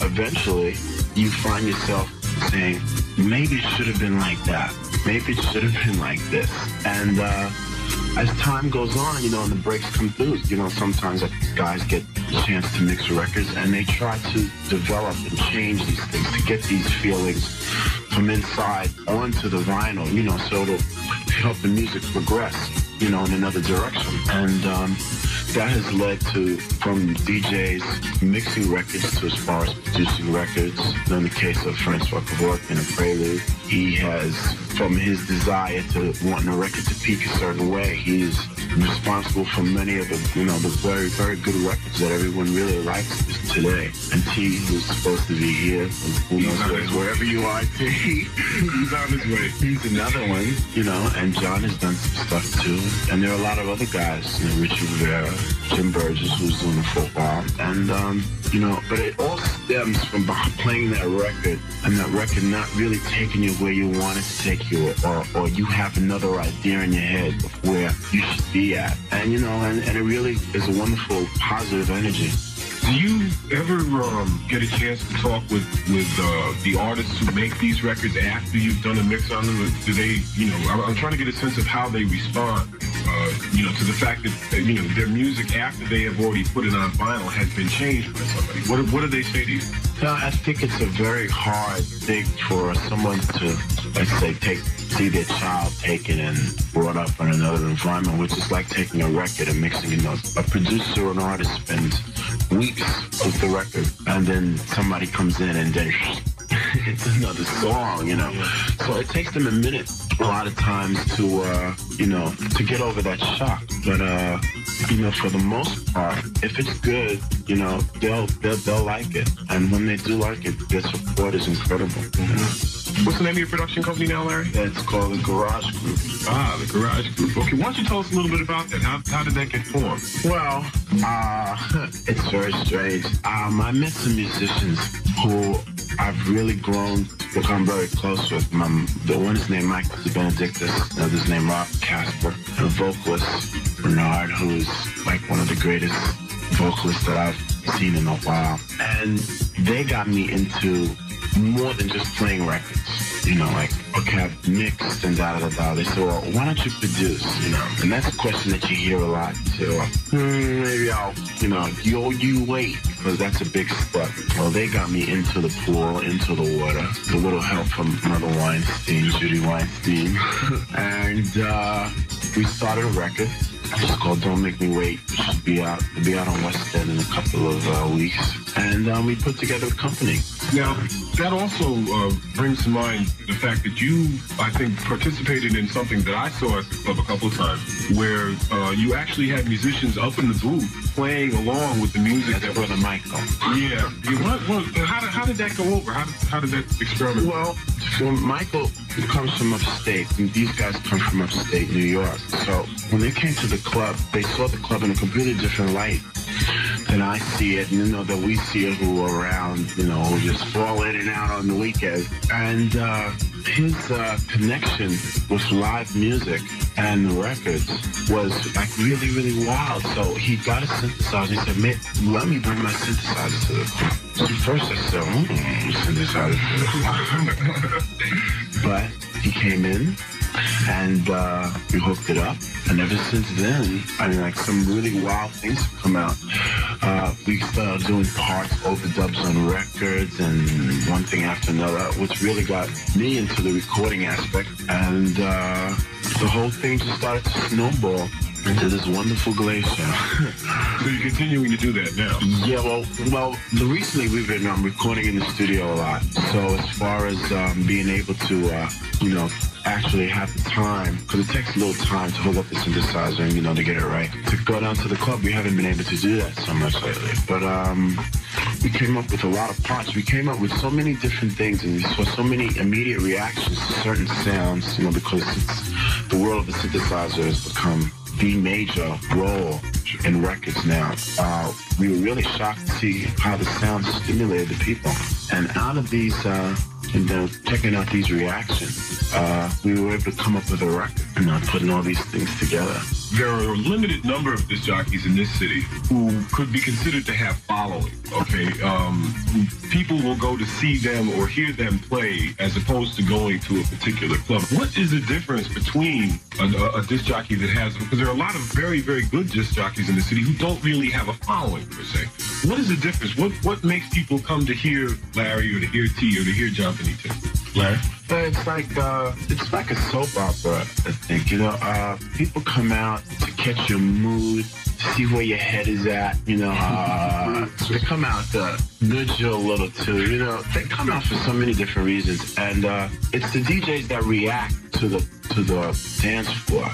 eventually you find yourself saying, maybe it should have been like that. Maybe it should have been like this. And as time goes on, and the breaks come through, sometimes guys get a chance to mix records and they try to develop and change these things to get these feelings from inside onto the vinyl, so it'll help the music progress, in another direction. And that has led to, from DJs mixing records to as far as producing records. In the case of Francois Kevork in A Prelude, he has, from his desire to wanting a record to peak a certain way, he's responsible for many of the, the very, very good records that everyone really likes today. And T, who's supposed to be here, who knows wherever you are, T, he's on his way. He's another one, and John has done some stuff too. And there are a lot of other guys, Richard Rivera, Jim Burgess, who's doing it for a while. And, but it all stems from playing that record, and that record not really taking you where you want it to take you, or you have another idea in your head of where you should be at. And, and it really is a wonderful, positive energy. Do you ever get a chance to talk with the artists who make these records after you've done a mix on them? Do they, I'm trying to get a sense of how they respond, to the fact that, their music after they have already put it on vinyl has been changed by somebody. What do they say to you? I think it's a very hard thing for someone to, let's say, see their child taken and brought up in another environment, which is like taking a record and mixing it. A producer or an artist spends weeks with the record, and then somebody comes in and then it's another song, So it takes them a minute a lot of times to get over that shock. But for the most part, if it's good, they'll like it. And when they do like it, their support is incredible. What's the name of your production company now, Larry? It's called The Garage Group. Ah, The Garage Group. Okay, why don't you tell us a little bit about that? How did that get formed? Well, it's very strange. I met some musicians who I've really grown to become very close with. The one is named Michael Benedictus, the other is named Rob Casper, and a vocalist, Bernard, who's like one of the greatest vocalists that I've seen in a while. And they got me into more than just playing records. Okay, I've mixed and da-da-da-da. They say, well, why don't you produce, And that's a question that you hear a lot. So, maybe I'll, you wait, because that's a big step. Well, they got me into the pool, into the water, with a little help from Mother Weinstein, Judy Weinstein. And we started a record. It's called Don't Make Me Wait. It should be out. It'll be out on West End in a couple of weeks. And we put together a company. Now, that also brings to mind the fact that you, I think, participated in something that I saw at the club a couple of times, where you actually had musicians up in the booth playing along with the music. That's Brother Michael. Yeah. How did that go over? How did that experiment? Well, Michael comes from upstate, and these guys come from upstate New York. So when they came to the club, they saw the club in a completely different light than I see it, that we see it who are around, who just fall in and out on the weekend. And his connection with live music and the records was like really, really wild. So he got a synthesizer. He said, let me bring my synthesizer to the club. So first I said, synthesizer to the club. But he came in and we hooked it up. And ever since then, some really wild things have come out. We started doing parts, overdubs on records, and one thing after another, which really got me into the recording aspect. And the whole thing just started to snowball into this wonderful glacier. So you're continuing to do that now? Yeah, well, recently we've been recording in the studio a lot. So as far as being able to, actually have the time, because it takes a little time to hold up the synthesizer and, to get it right. To go down to the club, we haven't been able to do that so much lately. But we came up with a lot of parts. We came up with so many different things, and we saw so many immediate reactions to certain sounds, because the world of the synthesizer has become the major role in records now. We were really shocked to see how the sound stimulated the people. And out of these, checking out these reactions, we were able to come up with a record, putting all these things together. There are a limited number of disc jockeys in this city who could be considered to have following, okay? People will go to see them or hear them play as opposed to going to a particular club. What is the difference between a disc jockey that has, because there are a lot of very, very good disc jockeys in the city who don't really have a following, per se. What is the difference? What makes people come to hear Larry or to hear T or to hear John Benito? Larry? It's like a soap opera, I think. People come out to catch your mood, to see where your head is at. They come out to nudge you a little too. They come out for so many different reasons, and it's the DJs that react to the dance floor.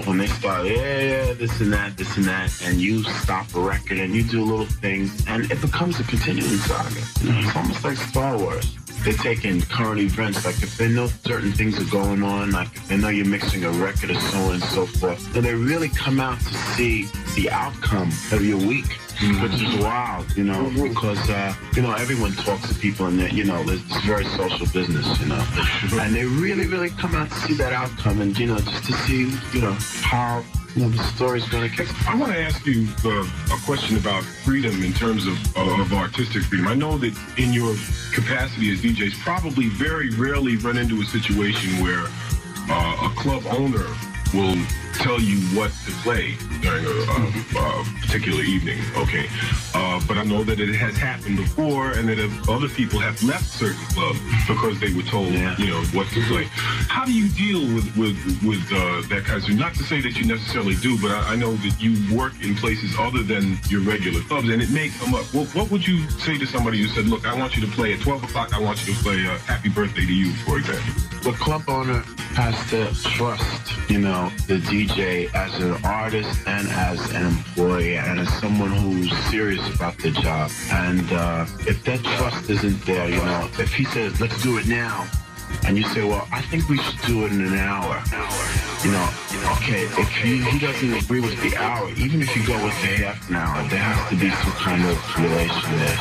When they start, this and that, and you stop a record and you do little things, and it becomes a continuing saga. It's almost like Star Wars. They take in current events, like if they know certain things are going on, like if they know you're mixing a record or so on and so forth, then they really come out to see the outcome of your week, which is wild, because, everyone talks to people and, it's very social business, and they really, really come out to see that outcome and, just to see, how the story's going to kick. I want to ask you a question about freedom in terms of artistic freedom. I know that in your capacity as DJs, probably very rarely run into a situation where a club owner will tell you what to play during a particular evening, okay? But I know that it has happened before, and that other people have left certain clubs because they were told, what to play. How do you deal with that kind of thing? Not to say that you necessarily do, but I know that you work in places other than your regular clubs, and it may come up. Well, what would you say to somebody who said, look, I want you to play at 12 o'clock, I want you to play Happy Birthday to You, for example? The club owner has to trust, the DJ as an artist and as an employee and as someone who's serious about the job. And if that trust isn't there, if he says, let's do it now, and you say, well, I think we should do it in an hour. Okay, if he doesn't agree with the hour, even if you go with the half an hour, there has to be some kind of relation there.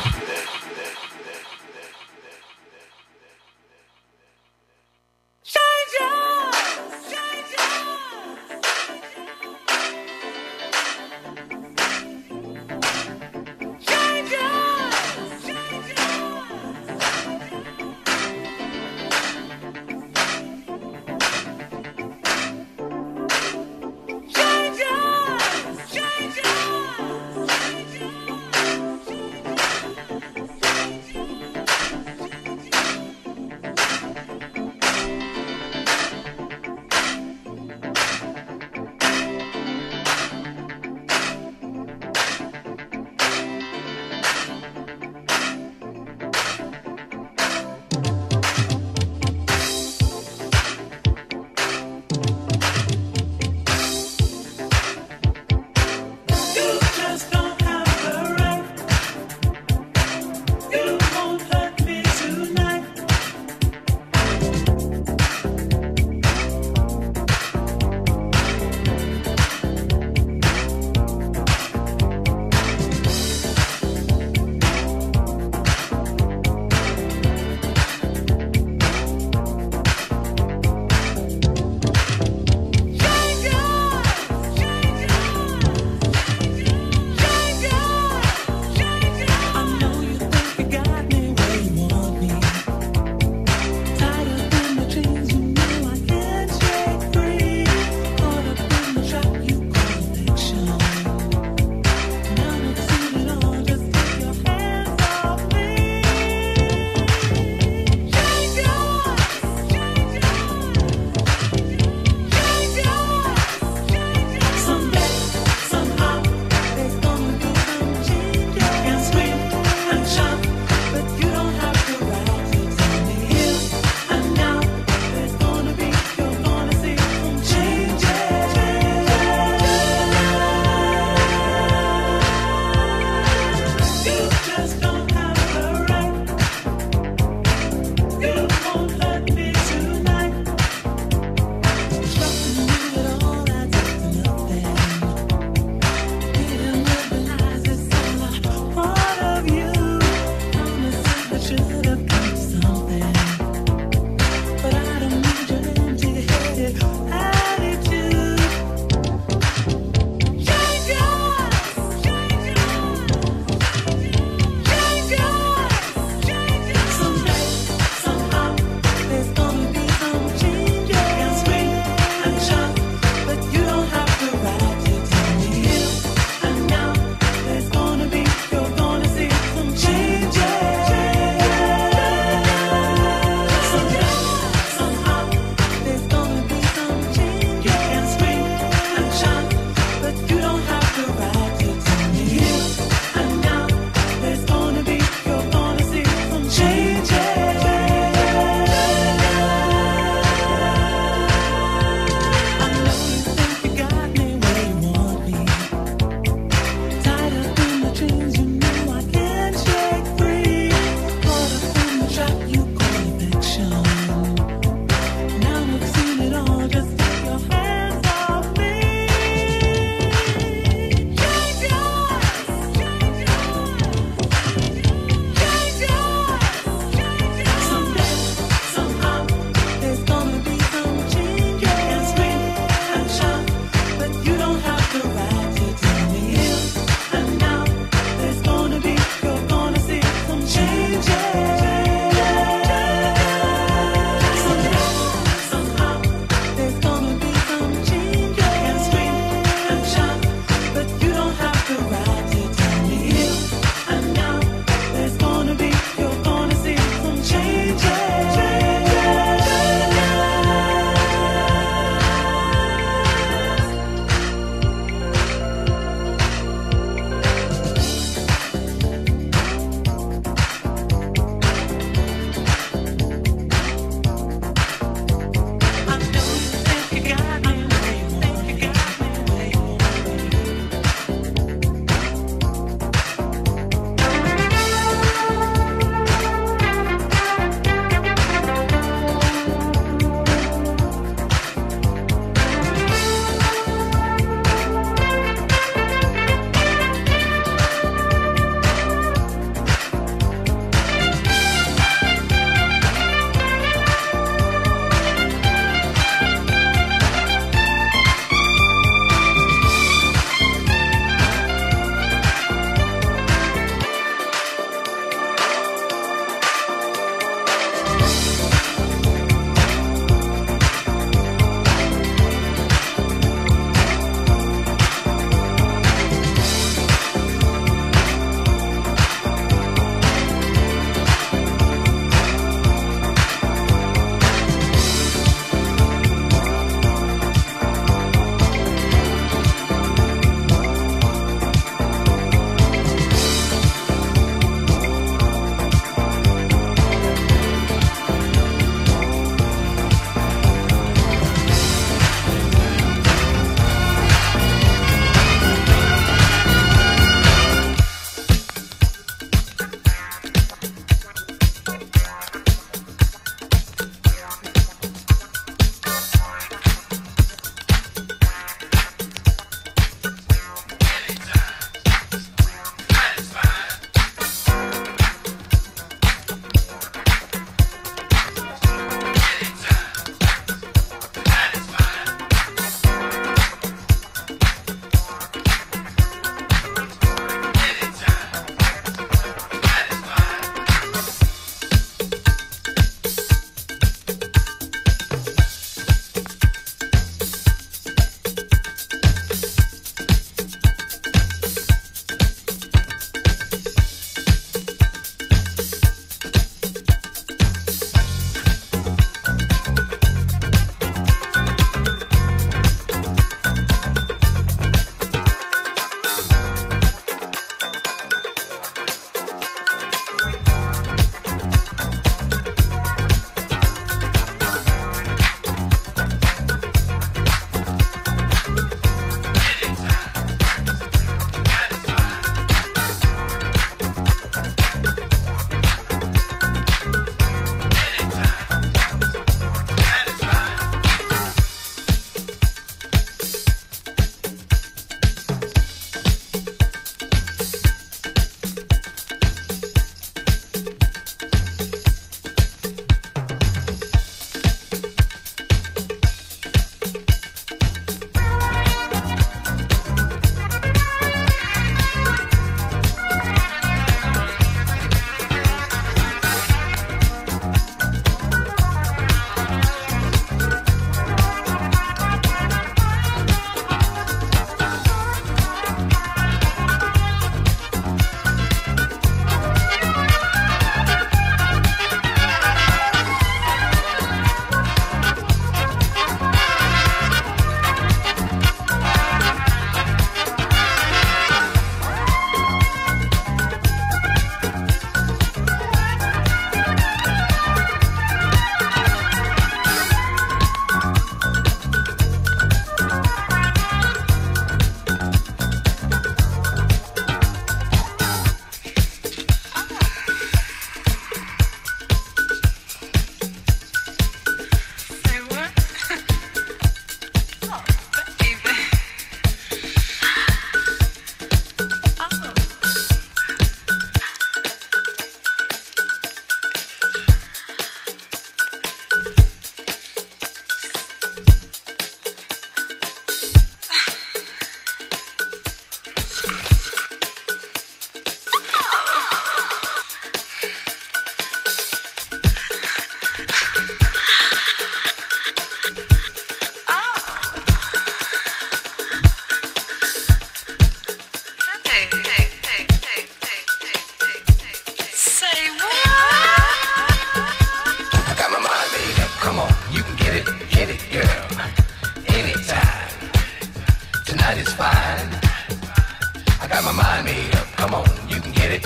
got my mind made up. Come on, you can get it,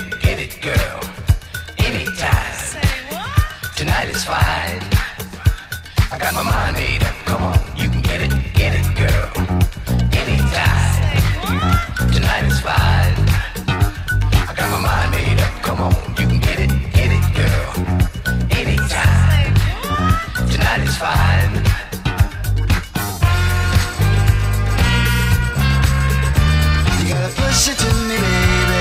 girl. Anytime. Tonight is fine. I got my mind made up. Come on, you can get it, girl. Anytime. Tonight is fine. I got my mind made up. Come on, you can get it, girl. Anytime. Tonight is fine. You gotta push it to me, baby.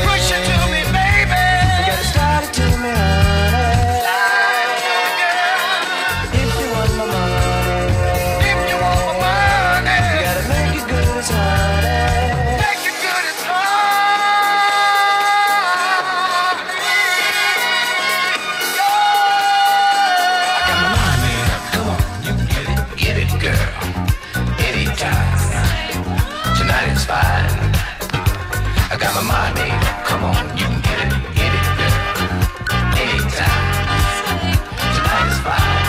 Push it to me, baby. You gotta start it to me, honey. If you want my money, if you want my money, you gotta make it good as honey. Make it good as I got my mind made up. Come on, you can get it, girl. Anytime. Tonight is fine. I got my mind made up. Come on, you can get it, girl. Anytime. Tonight is fine.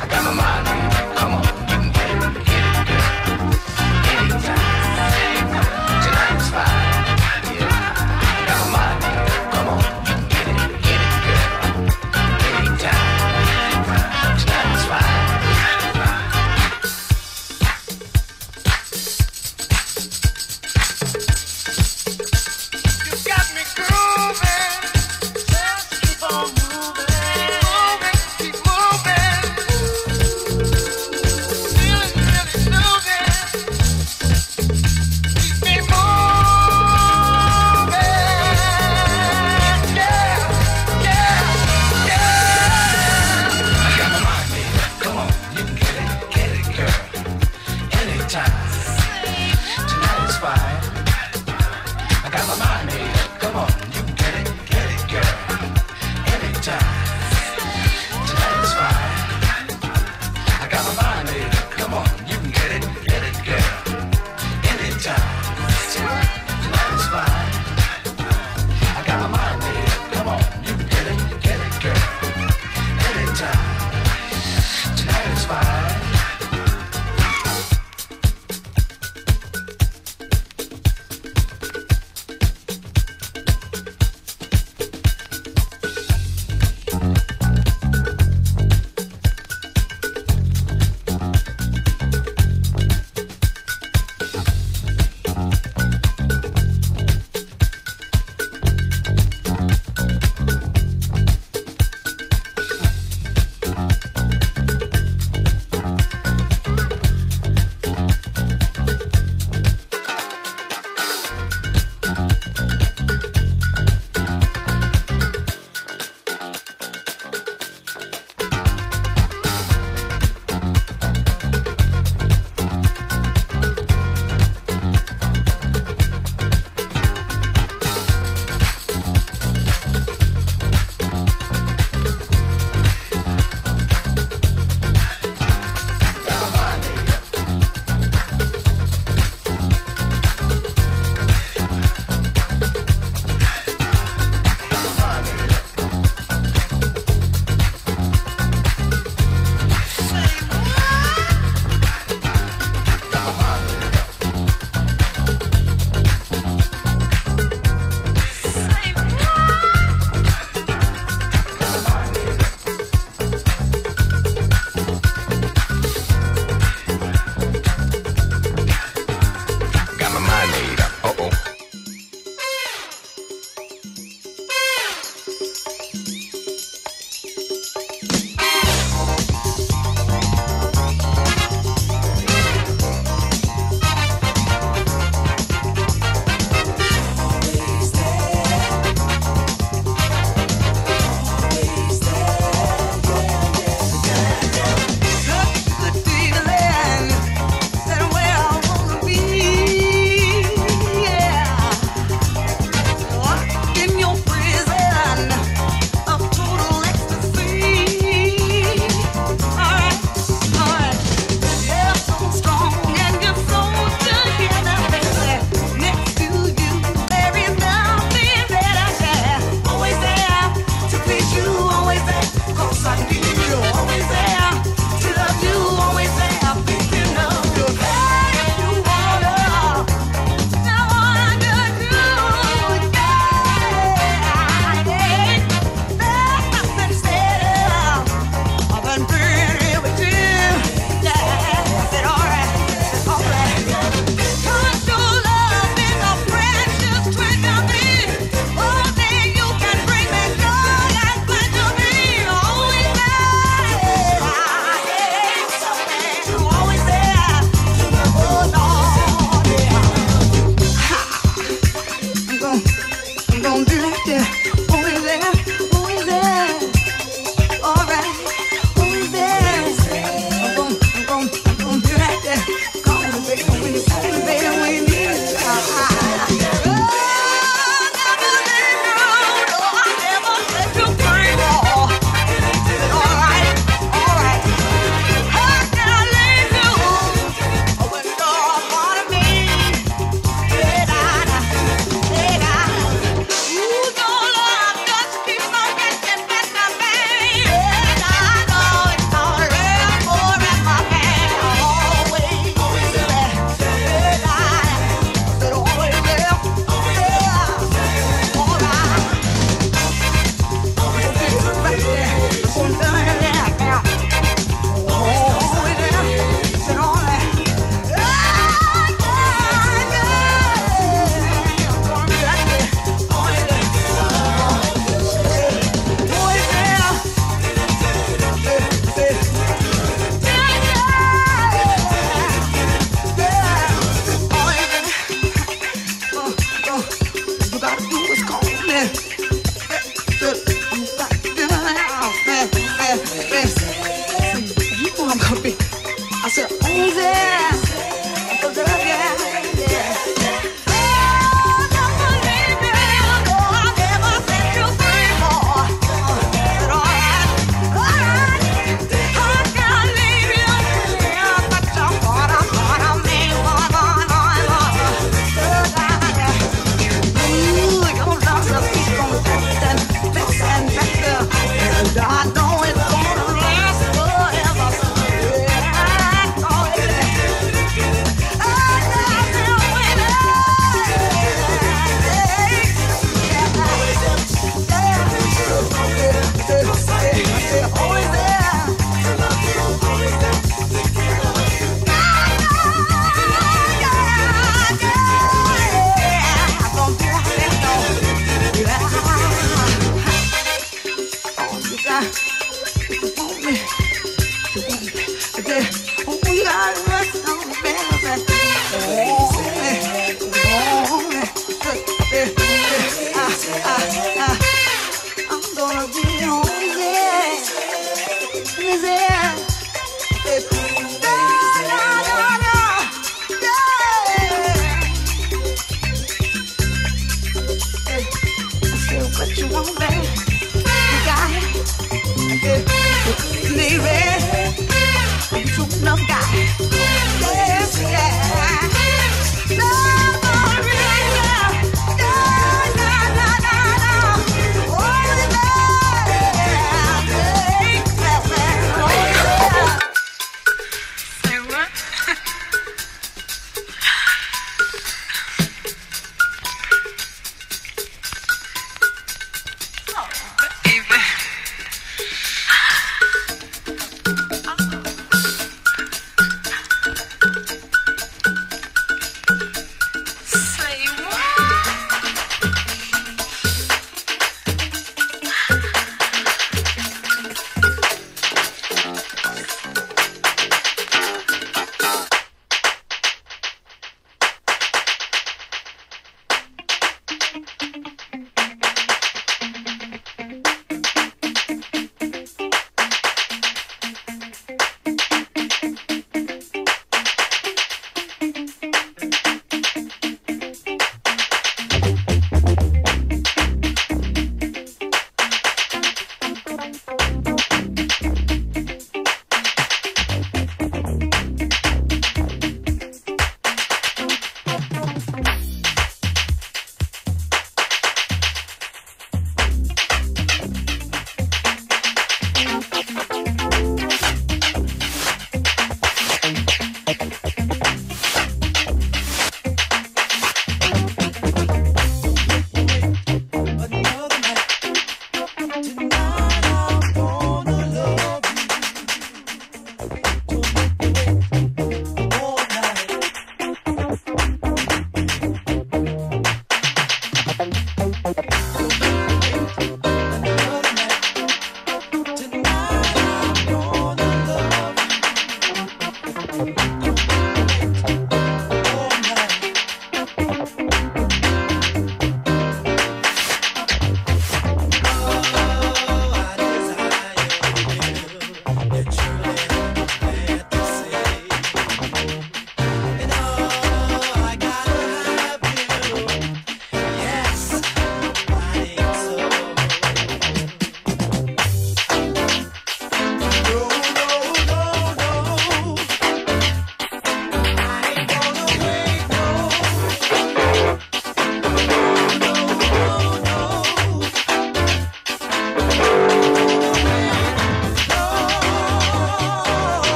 I got my mind made up. Come on, you can get it, girl. Anytime. Tonight is fine. Yeah. I got my mind made up. Come on, you can get it, girl. Anytime. Tonight is fine.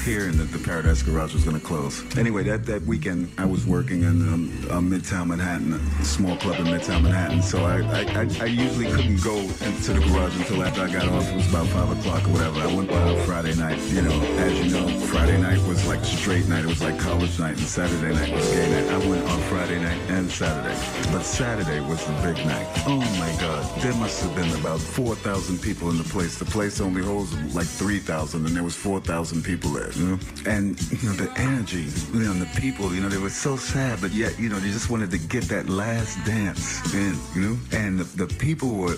Hearing that the Paradise Garage was going to close. Anyway, that weekend I was working in Midtown Manhattan, a small club in Midtown Manhattan, so I usually couldn't go into the garage until after I got off. It was about 5 o'clock or whatever. I went by on Friday night. You know, as you know, Friday night was like straight night. It was like college night, and Saturday night was gay night. I went on Friday night and Saturday, but Saturday was the big night. Oh my God, there must have been about 4,000 people in the place. The place only holds like 3,000, and there was 4,000 people there. You know? And you know, the energy, you know, and the people, you know, they were so sad, but yet, you know, they just wanted to get that last dance in, you know. And the people were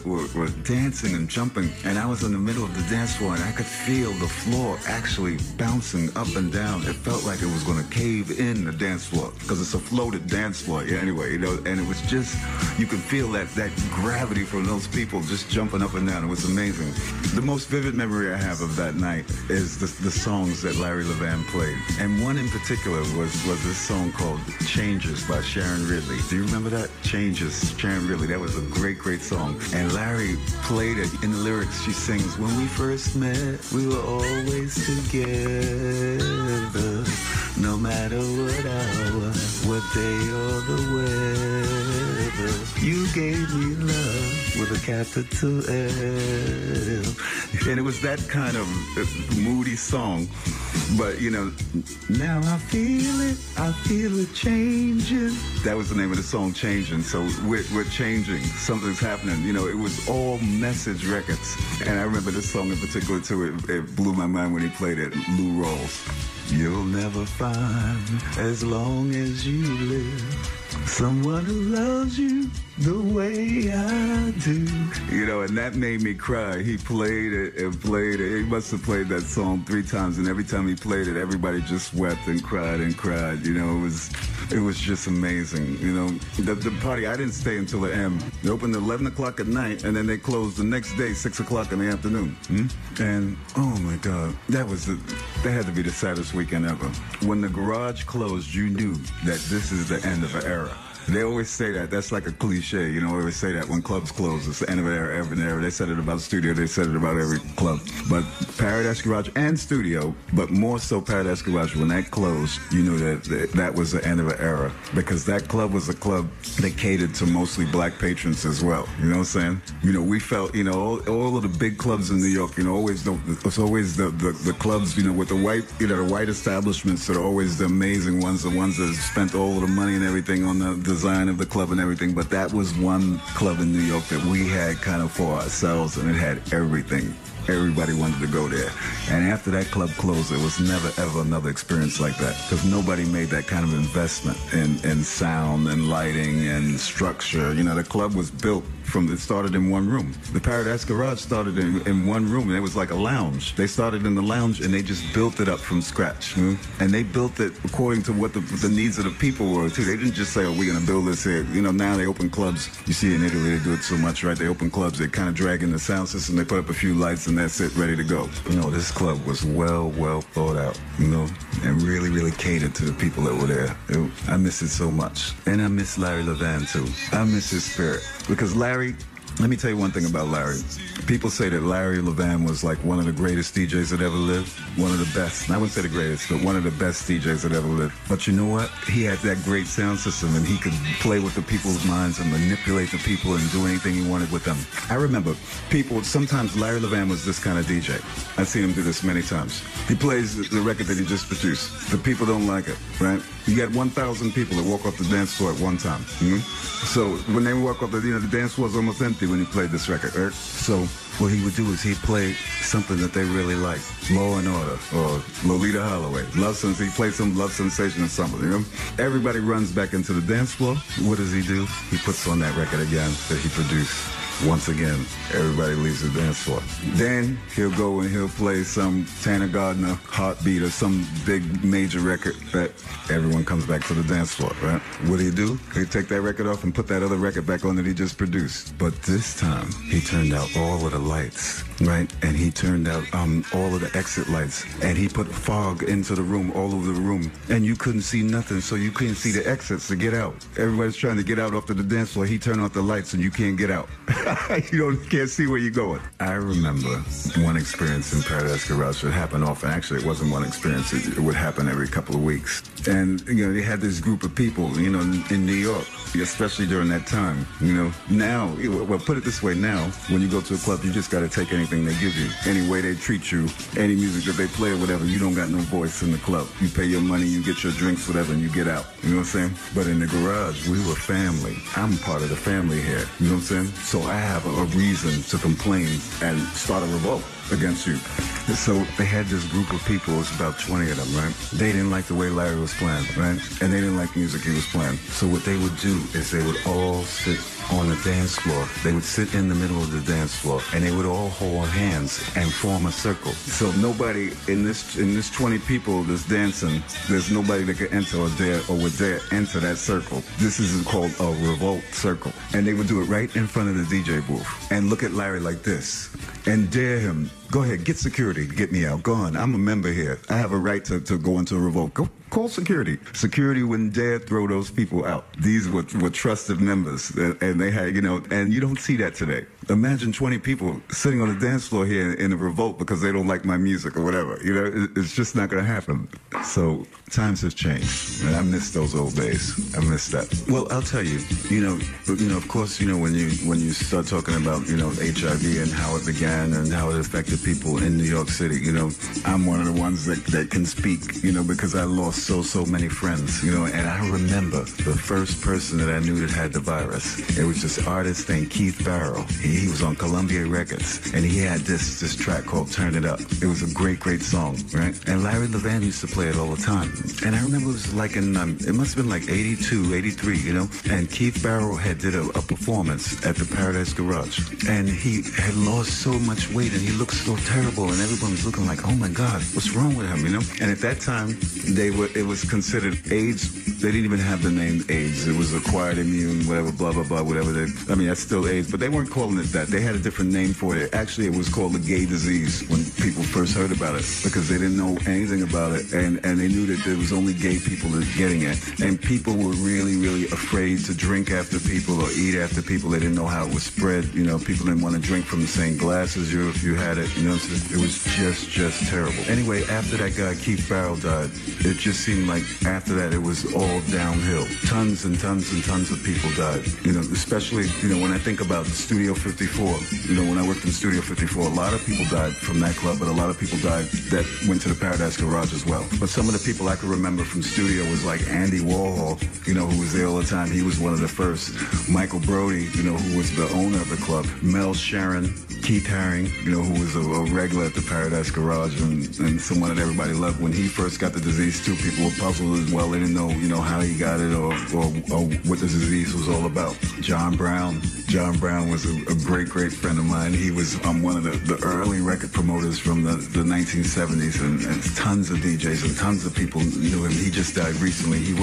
dancing and jumping, and I was in the middle of the dance floor, and I could feel the floor actually bouncing up and down. It felt like it was going to cave in the dance floor because it's a floated dance floor. Yeah, anyway, you know, and it was just, you could feel that gravity from those people just jumping up and down. It was amazing. The most vivid memory I have of that night is the songs that Larry Levan played, and one in particular was this song called "Changes" by Sharon Ridley. Do you remember that? "Changes," Sharon Ridley. That was a great song. And Larry played it. In the lyrics, she sings, "When we first met, we were always together, no matter what hour, what day or the weather. You gave me love with a capital L." And it was that kind of moody song. But, you know, now I feel it changing. That was the name of the song, Changing. So we're changing. Something's happening. You know, it was all Message Records. And I remember this song in particular, too. It blew my mind when he played it. Lou Rawls. You'll never find, as long as you live, someone who loves you the way I do. You know, and that made me cry. He played it and played it. He must have played that song 3 times, and every time he played it, everybody just wept and cried and cried. You know, it was just amazing. You know, the party, I didn't stay until the end. They opened at 11 o'clock at night, and then they closed the next day, 6 o'clock in the afternoon. And, oh my God, that had to be the saddest weekend ever. When the garage closed, you knew that this is the end of an era. They always say that. That's like a cliche. You know, they always say that when clubs close, it's the end of an era, every era. They said it about studio. They said it about every club. But Paradise Garage and studio, but more so Paradise Garage, when that closed, you knew that was the end of an era. Because that club was a club that catered to mostly black patrons as well. You know what I'm saying? You know, we felt, you know, all of the big clubs in New York, you know, it's always the clubs, you know, with the white, you know, the white establishments that are always the amazing ones, the ones that spent all of the money and everything on the design of the club and everything, but that was one club in New York that we had kind of for ourselves, and it had everything. Everybody wanted to go there. And after that club closed, there was never, ever another experience like that, because nobody made that kind of investment in sound and lighting and structure. You know, the club was built it started in one room. The Paradise Garage started in one room, and it was like a lounge. They started in the lounge, and they just built it up from scratch. And they built it according to what the needs of the people were, too. They didn't just say, oh, we're going to build this here. You know, now they open clubs. You see in Italy, they do it so much, right? They open clubs, they kind of drag in the sound system, they put up a few lights, and that's it, ready to go. You know, this club was well thought out, you know, and really, really catered to the people that were there. I miss it so much. And I miss Larry Levan, too. I miss his spirit. Because Larry, let me tell you one thing about Larry. People say that Larry Levan was like one of the greatest DJs that ever lived. One of the best. And I wouldn't say the greatest, but one of the best DJs that ever lived. But you know what? He had that great sound system, and he could play with the people's minds and manipulate the people and do anything he wanted with them. I remember sometimes Larry Levan was this kind of DJ. I've seen him do this many times. He plays the record that he just produced. The people don't like it, right? You got 1,000 people that walk off the dance floor at one time. So when they walk off, the dance floor is almost empty when he played this record, right? So what he would do is he'd play something that they really liked. Law and Order or Lolita Holloway. He played some Love Sensation or something, you know? Everybody runs back into the dance floor. What does he do? He puts on that record again that he produced. Once again, everybody leaves the dance floor. Then he'll go and he'll play some Tanner Gardner Heartbeat or some big major record that everyone comes back to the dance floor, right? What do? He'll take that record off and put that other record back on that he just produced. But this time, he turned out all of the lights, right? And he turned out all of the exit lights. And he put fog into the room, all over the room. And you couldn't see nothing, so you couldn't see the exits to get out. Everybody's trying to get out off to the dance floor. He turned off the lights and you can't get out. You can't see where you're going. I remember one experience in Paradise Garage that happened often. Actually, it wasn't one experience. It would happen every couple of weeks. And, you know, they had this group of people, you know, in New York, especially during that time, you know. Now, well, put it this way, now, when you go to a club, you just got to take anything they give you. Any way they treat you, any music that they play or whatever, you don't got no voice in the club. You pay your money, you get your drinks, whatever, and you get out. You know what I'm saying? But in the garage, we were family. I'm part of the family here. You know what I'm saying? So I have a reason to complain and start a revolt against you. So they had this group of people, it was about 20 of them, right? They didn't like the way Larry was playing, right? And they didn't like the music he was playing. So what they would do is they would all sit on the dance floor. They would sit in the middle of the dance floor, and they would all hold hands and form a circle. So nobody in this 20 people that's dancing, there's nobody that could enter or would dare enter that circle. This is called a revolt circle. And they would do it right in front of the DJ booth and look at Larry like this and dare him. Go ahead, get security, get me out. Go on, I'm a member here. I have a right to go into a revolt. Go call security. Security wouldn't dare throw those people out. These were trusted members, and they had, you know, and you don't see that today. Imagine 20 people sitting on the dance floor here in a revolt because they don't like my music or whatever. You know, it's just not going to happen. So times have changed, and I miss those old days. I miss that. Well, I'll tell you, you know, of course, you know, when you start talking about, you know, HIV and how it began and how it affected people in New York City, you know, I'm one of the ones that can speak, you know, because I lost so many friends, you know, and I remember the first person that I knew that had the virus. It was this artist named Keith Barrow. He was on Columbia Records, and he had this track called Turn It Up. It was a great song, right? And Larry Levan used to play it all the time. And I remember it was like it must have been like 82, 83, you know, and Keith Barrow had did a performance at the Paradise Garage, and he had lost so much weight, and he looked so terrible, and everyone was looking like, oh my God, what's wrong with him, you know? And at that time, it was considered AIDS. They didn't even have the name AIDS. It was acquired immune, whatever, blah, blah, blah, whatever. That's still AIDS, but they weren't calling it that. They had a different name for it. Actually, it was called the gay disease when people first heard about it, because they didn't know anything about it, and they knew that there was only gay people that were getting it. And people were really afraid to drink after people or eat after people. They didn't know how it was spread. You know, people didn't want to drink from the same glass as you if you had it. You know, so it was just terrible. Anyway, after that guy, Keith Barrow, died, it just just seemed like after that it was all downhill. Tons and tons and tons of people died. You know, especially, you know, when I think about Studio 54, you know, when I worked in Studio 54, a lot of people died from that club, but a lot of people died that went to the Paradise Garage as well. But some of the people I could remember from Studio was like Andy Warhol, you know, who was there all the time. He was one of the first. Michael Brody, you know, who was the owner of the club. Mel Sharon, Keith Haring, you know, who was a regular at the Paradise Garage and someone that everybody loved. When he first got the disease too, people were puzzled as well. They didn't know, you know, how he got it or what the disease was all about. John Brown was a great friend of mine. He was one of the early record promoters from the 1970s, and tons of DJs and tons of people knew him. He just died recently. He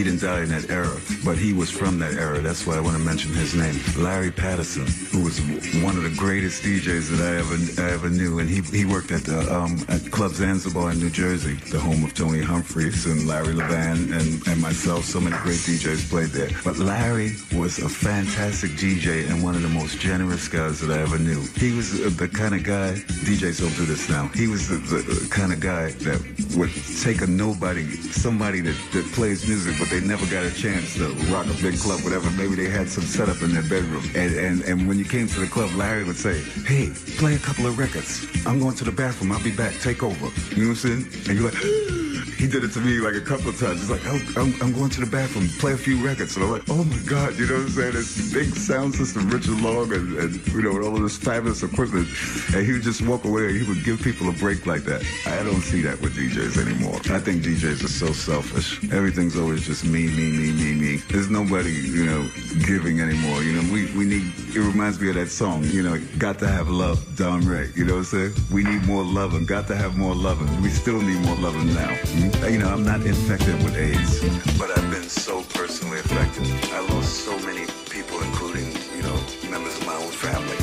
didn't die in that era, but he was from that era. That's why I want to mention his name. Larry Patterson, who was one of the greatest DJs that I ever knew, and he worked at Club Zanzibar in New Jersey, the home of Tony Humphries and Larry Levan and myself. So many great DJs played there. But Larry was a fantastic DJ and one of the most generous guys that I ever knew. He was the kind of guy, DJs don't do this now, he was the kind of guy that would take a nobody, somebody that plays music but they never got a chance to rock a big club, whatever. Maybe they had some setup in their bedroom. And when you came to the club, Larry would say, hey, play a couple of records. I'm going to the bathroom. I'll be back. Take over. You know what I'm saying? And you're like, he did it to me like a couple of times. He's like, I'm going to the bathroom. Play a few records. And I'm like, oh my God. You know what I'm saying? This big sound system, Richard Long, and you know, all of this fabulous equipment. And he would just walk away and he would give people a break like that. I don't see that with DJs anymore. I think DJs are so selfish. Everything's always just me. There's nobody, you know, giving anymore. You know, we need, it reminds me of that song, you know, Got to Have Love, Don Ray. You know what I'm saying? We need more loving. Got to have more loving. We still need more loving now. You know, I'm not infected with AIDS, but I've been so personally affected. I lost so many people, including, you know, members of my own family.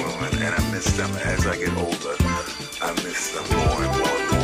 Well, and I miss them. As I get older, I miss them more and more and more.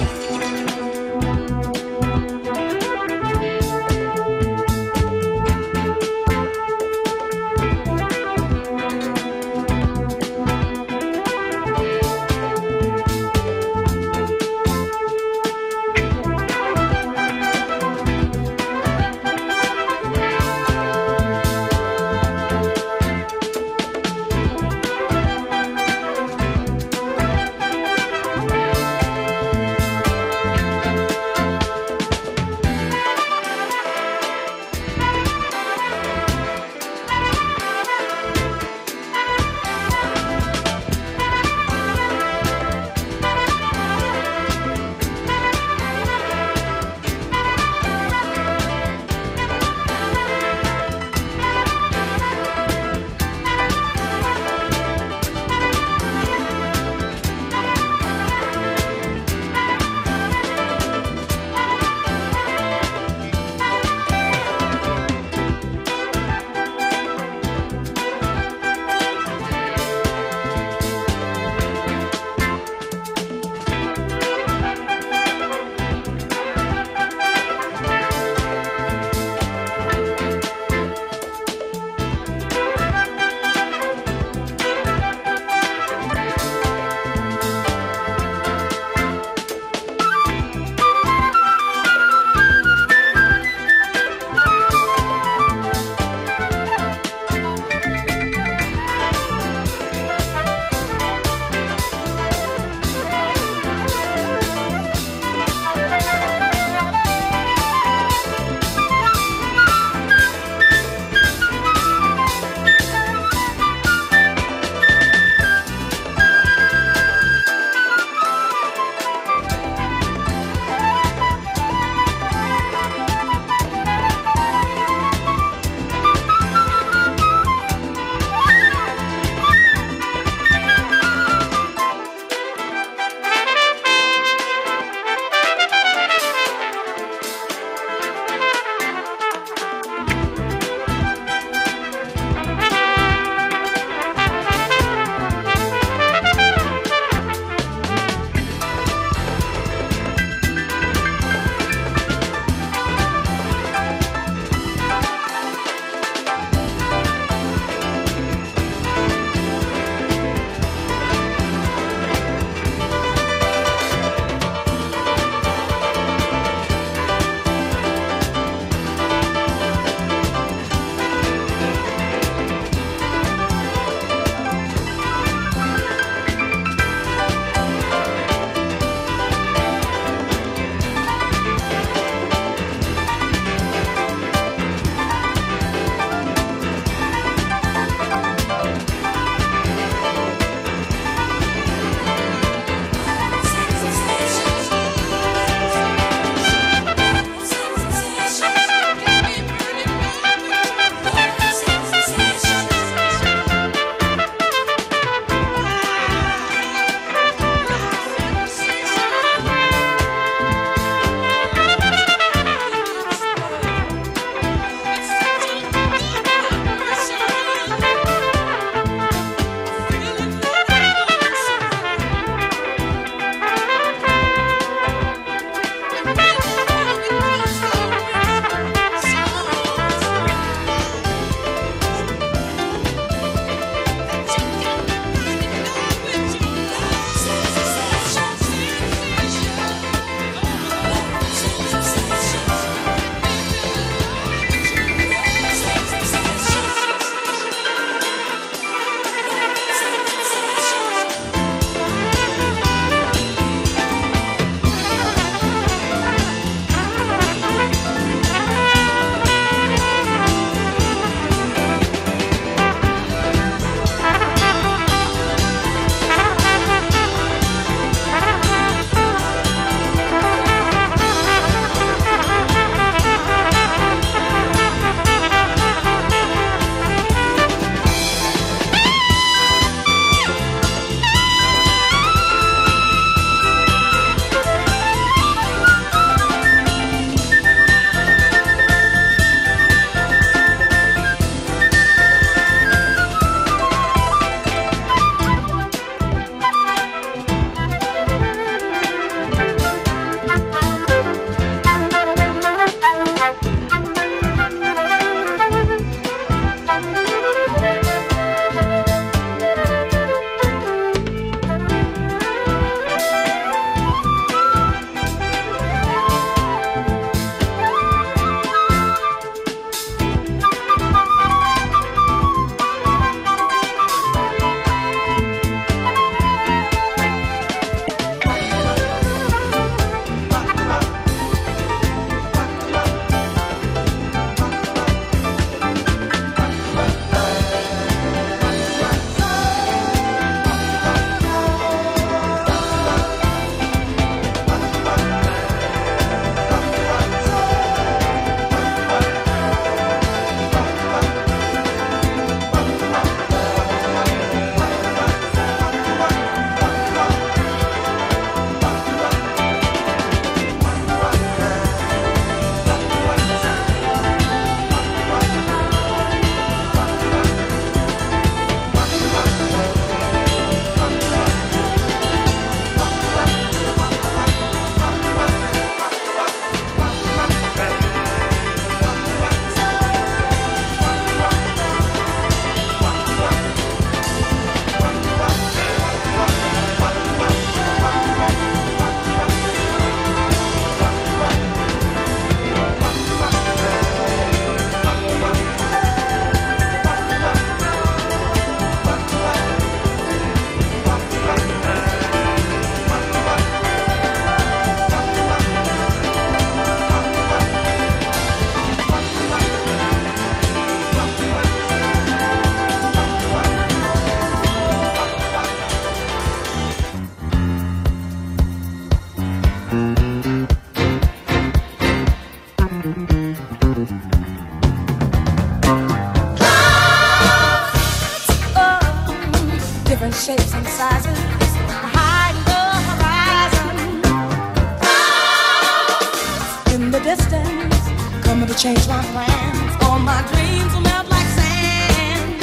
change my plans. All my dreams will melt like sand.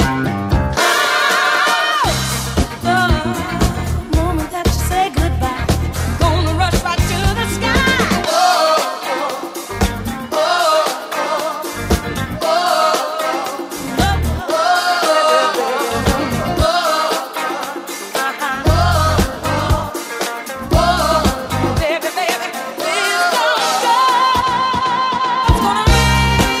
Oh, the moment that you say goodbye, gonna rush right to the sky. Baby, baby, please don't go. It's gonna rain.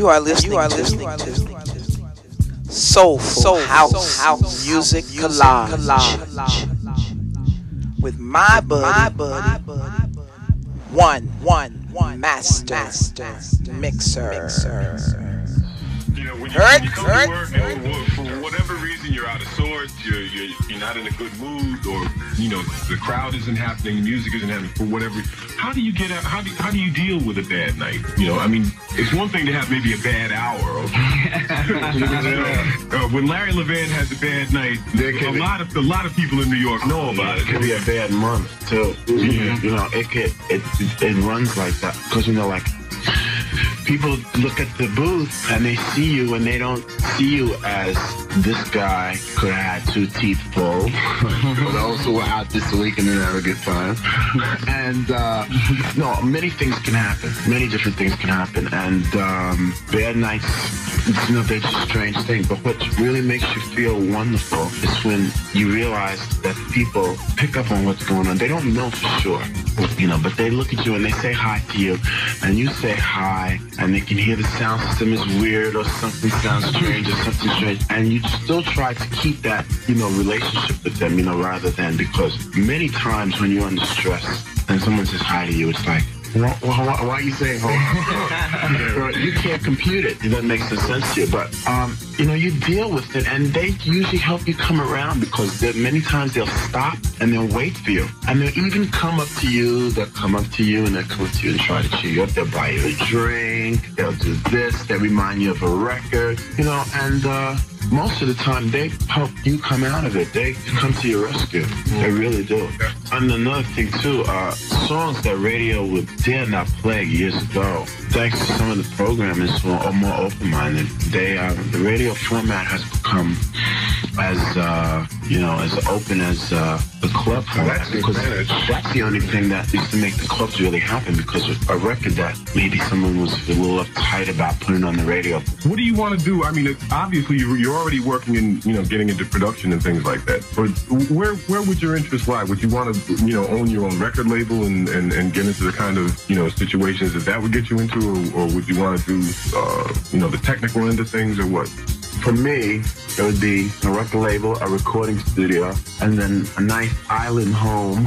you are listening to Soulful House Music Collage with my buddy, Onemastermixer. You know, when you come to work, for whatever reason you're out of sorts, you're not in a good mood, or you know the crowd isn't happening, music isn't happening, for whatever. How do you get out? How do you deal with a bad night? You know, I mean, it's one thing to have maybe a bad hour. Okay? When Larry Levan has a bad night, a lot of people in New York know about it. It could be a bad month too. Yeah. You know, it runs like that because you know, like. People look at the booth and they see you and they don't see you as this guy could have had 2 teeth pulled. For those who were out this week and didn't have a good time. And no, many things can happen. Many different things can happen. And bad nights, you know, they're just a strange thing. But what really makes you feel wonderful is when you realize that people pick up on what's going on. They don't know for sure, you know, but they look at you and they say hi to you, and you say hi, and they can hear the sound system is weird or something sounds strange or something strange, and you still try to keep that, you know, relationship with them, you know, rather than, because many times when you're under stress and someone says hi to you, it's like, why are you saying hello? You can't compute it. It doesn't make some sense to you. But, you know, you deal with it, and they usually help you come around because many times they'll stop and they'll wait for you. And they'll even come up to you. They'll come up to you and they'll come up to you and try to cheer you up. They'll buy you a drink. They'll do this. They'll remind you of a record, you know, and most of the time they help you come out of it. They come to your rescue. They really do. And another thing too, songs that radio would dare not play years ago, thanks to some of the programming are more open-minded. The radio format has become as you know, as open as the club format, because that's the only thing that used to make the clubs really happen, because a record that maybe someone was a little uptight about putting on the radio. What do you want to do? I mean, obviously you're already working in, you know, getting into production and things like that. But where would your interest lie? Would you want to, you know, own your own record label and get into the kind of, you know, situations that would get you into, or would you want to do, you know, the technical end of things, or what? For me, it would be a record label, a recording studio, and then a nice island home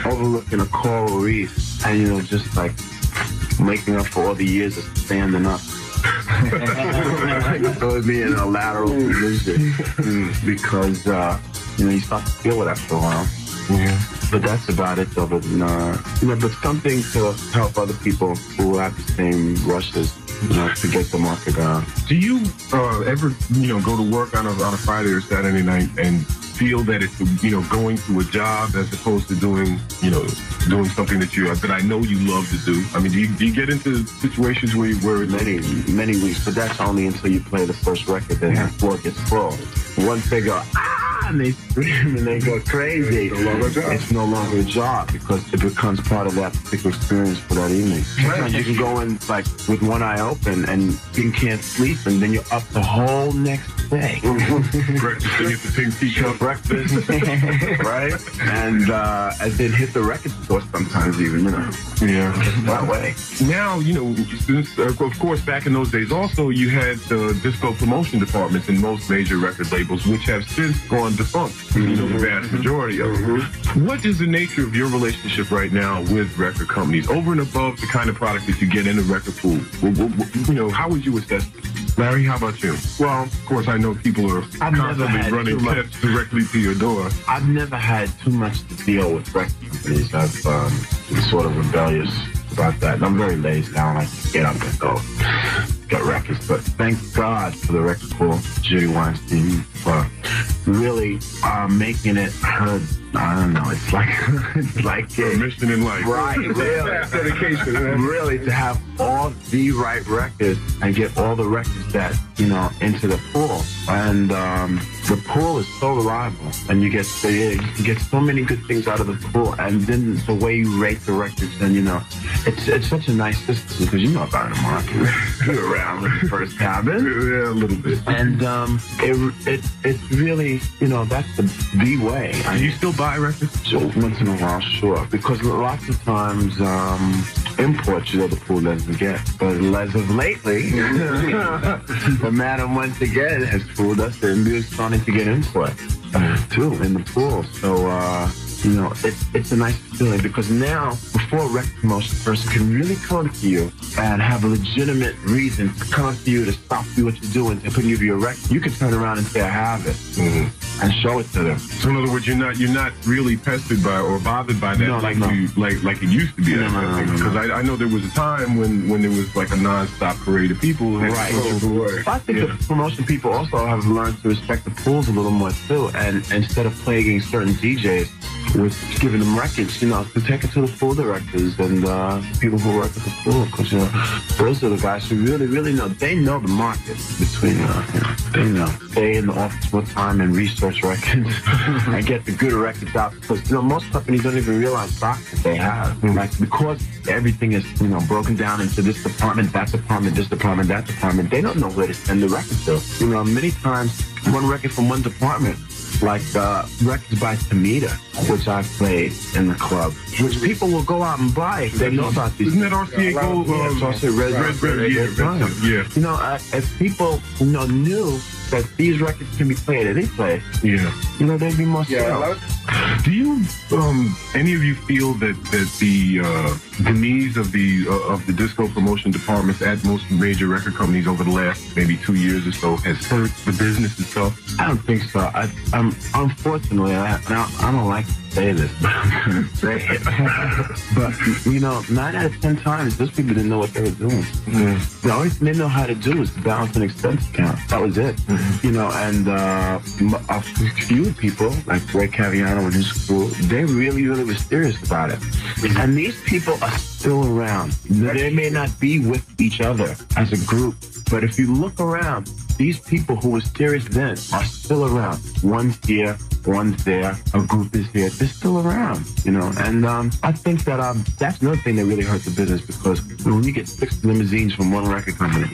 overlooking a coral reef, and, you know, just like making up for all the years of standing up. It would be in a lateral position because, you know, you start to feel it after a while. Yeah. But that's about it, though. But, you know, but something to help other people who have the same rushes, you know, to get the market going. Do you ever, you know, go to work on a Friday or Saturday night and feel that it's, you know, going to a job as opposed to doing, you know, doing something that I know you love to do? I mean, do you get into situations where many weeks, but that's only until you play the first record, then the floor gets full. Once they go, and they scream and they go crazy, it's no longer a job, because it becomes part of that particular experience for that evening. Sometimes you can go in like with one eye open and you can't sleep, and then you're up the whole next day. Breakfast, you get the pink teacup breakfast, right? And then hit the record store sometimes, even, you know. Yeah, that way. Now, you know, since, of course, back in those days, also you had disco promotion departments in most major record labels, which have since gone defunct. You know, the vast majority of them. What is the nature of your relationship right now with record companies, over and above the kind of product that you get in the record pool? You know, how would you assess it? Larry, how about you? Well, of course, I know people are constantly running tests directly to your door. I've never had too much to deal with record companies. I've been sort of rebellious about that. And I'm very lazy. I don't like to get up and go get records. But thank God for the record pool, Judy Weinstein, for really making it heard. I don't know. It's like a mission in life, right? Really, dedication. Really, to have all the right records and get all the records that, you know, into the pool. And the pool is so reliable, and you get so many good things out of the pool. And then the way you rate the records, and, you know, it's such a nice system, because you know about the market. You're around with the first cabin, yeah, a little bit. And it's really, you know, that's the way. Do you still buy records? So once in a while, sure, because lots of times imports, the pool doesn't get. But as of lately, the madam once again has fooled us, and we're starting to get imports too in the pool. So you know, it's a nice feeling because now, before a record promotion person can really come to you and have a legitimate reason to come to you to stop you what you're doing and put you your record, you can turn around and say, I have it, and show it to them. So in other words, you're not really pestered by or bothered by that like it used to be. Because I know there was a time when there was like a non-stop parade of people who had to go the word. I think the promotion people also have learned to respect the pools a little more too, and instead of plaguing certain DJs with giving them records, you know, to take it to the pool directors and people who work at the pool, because you know, those are the guys who really know. They know the market between, you know, they know. Stay in the office more time and research records and get the good records out, because you know most companies don't even realize stock that they have, like, because everything is, you know, broken down into this department, that department, this department, that department. They don't know where to send the records to. You know, many times one record from one department, like records by Tamita, which I played in the club, which people will go out and buy if they know about these. Isn't that RCA Gold? Red, yeah. You know, if people, you know, knew that these records can be played at any place, you know, they'd be more sales. Do you, any of you feel that the needs of the disco promotion departments at most major record companies over the last maybe 2 years or so has hurt the business itself? I don't think so. Unfortunately, I don't like to say this, but I'm going to say it. But, you know, 9 out of 10 times, those people didn't know what they were doing. The only thing they know how to do is to balance an expense account. That was it. You know, and a few people, like Ray Caviano and his crew, they really were serious about it. And these people are still around. They may not be with each other as a group, but if you look around, these people who were serious then are still around. One's here, one's there, a group is here. They're still around, you know. And I think that that's another thing that really hurt the business, because when you get 6 limousines from one record company,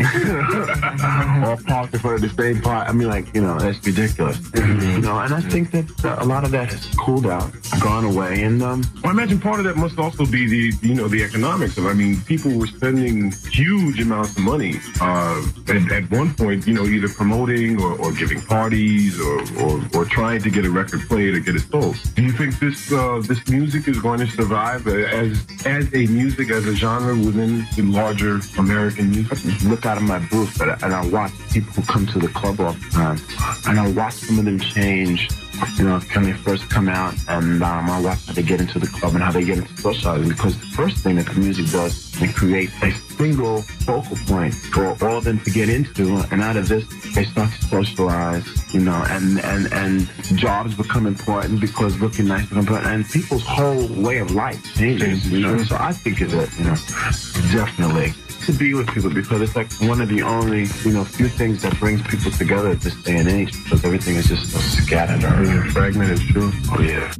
all parked in front of the same part, I mean, like, you know, that's ridiculous. You know, and I think that a lot of that has cooled out, gone away, and well, I imagine part of that must also be the economics of. I mean, people were spending huge amounts of money at one point, you know, either promoting or giving parties or trying to get a record played or get it sold. Do you think this music is going to survive as a music, as a genre within the larger American music? I look out of my booth and I watch people who come to the club all the time, and I watch some of them change. You know, when they first come out, and I watch how they get into the club and how they get into socializing, because the first thing that the music does is create a single focal point for all of them to get into, and out of this, they start to socialize, you know, and jobs become important because looking nice becomes important, and people's whole way of life changes, you know. So I think of it, you know, definitely to be with people, because it's like one of the only, you know, few things that brings people together at this day and age, because everything is just so scattered or fragmented. True. Oh yeah.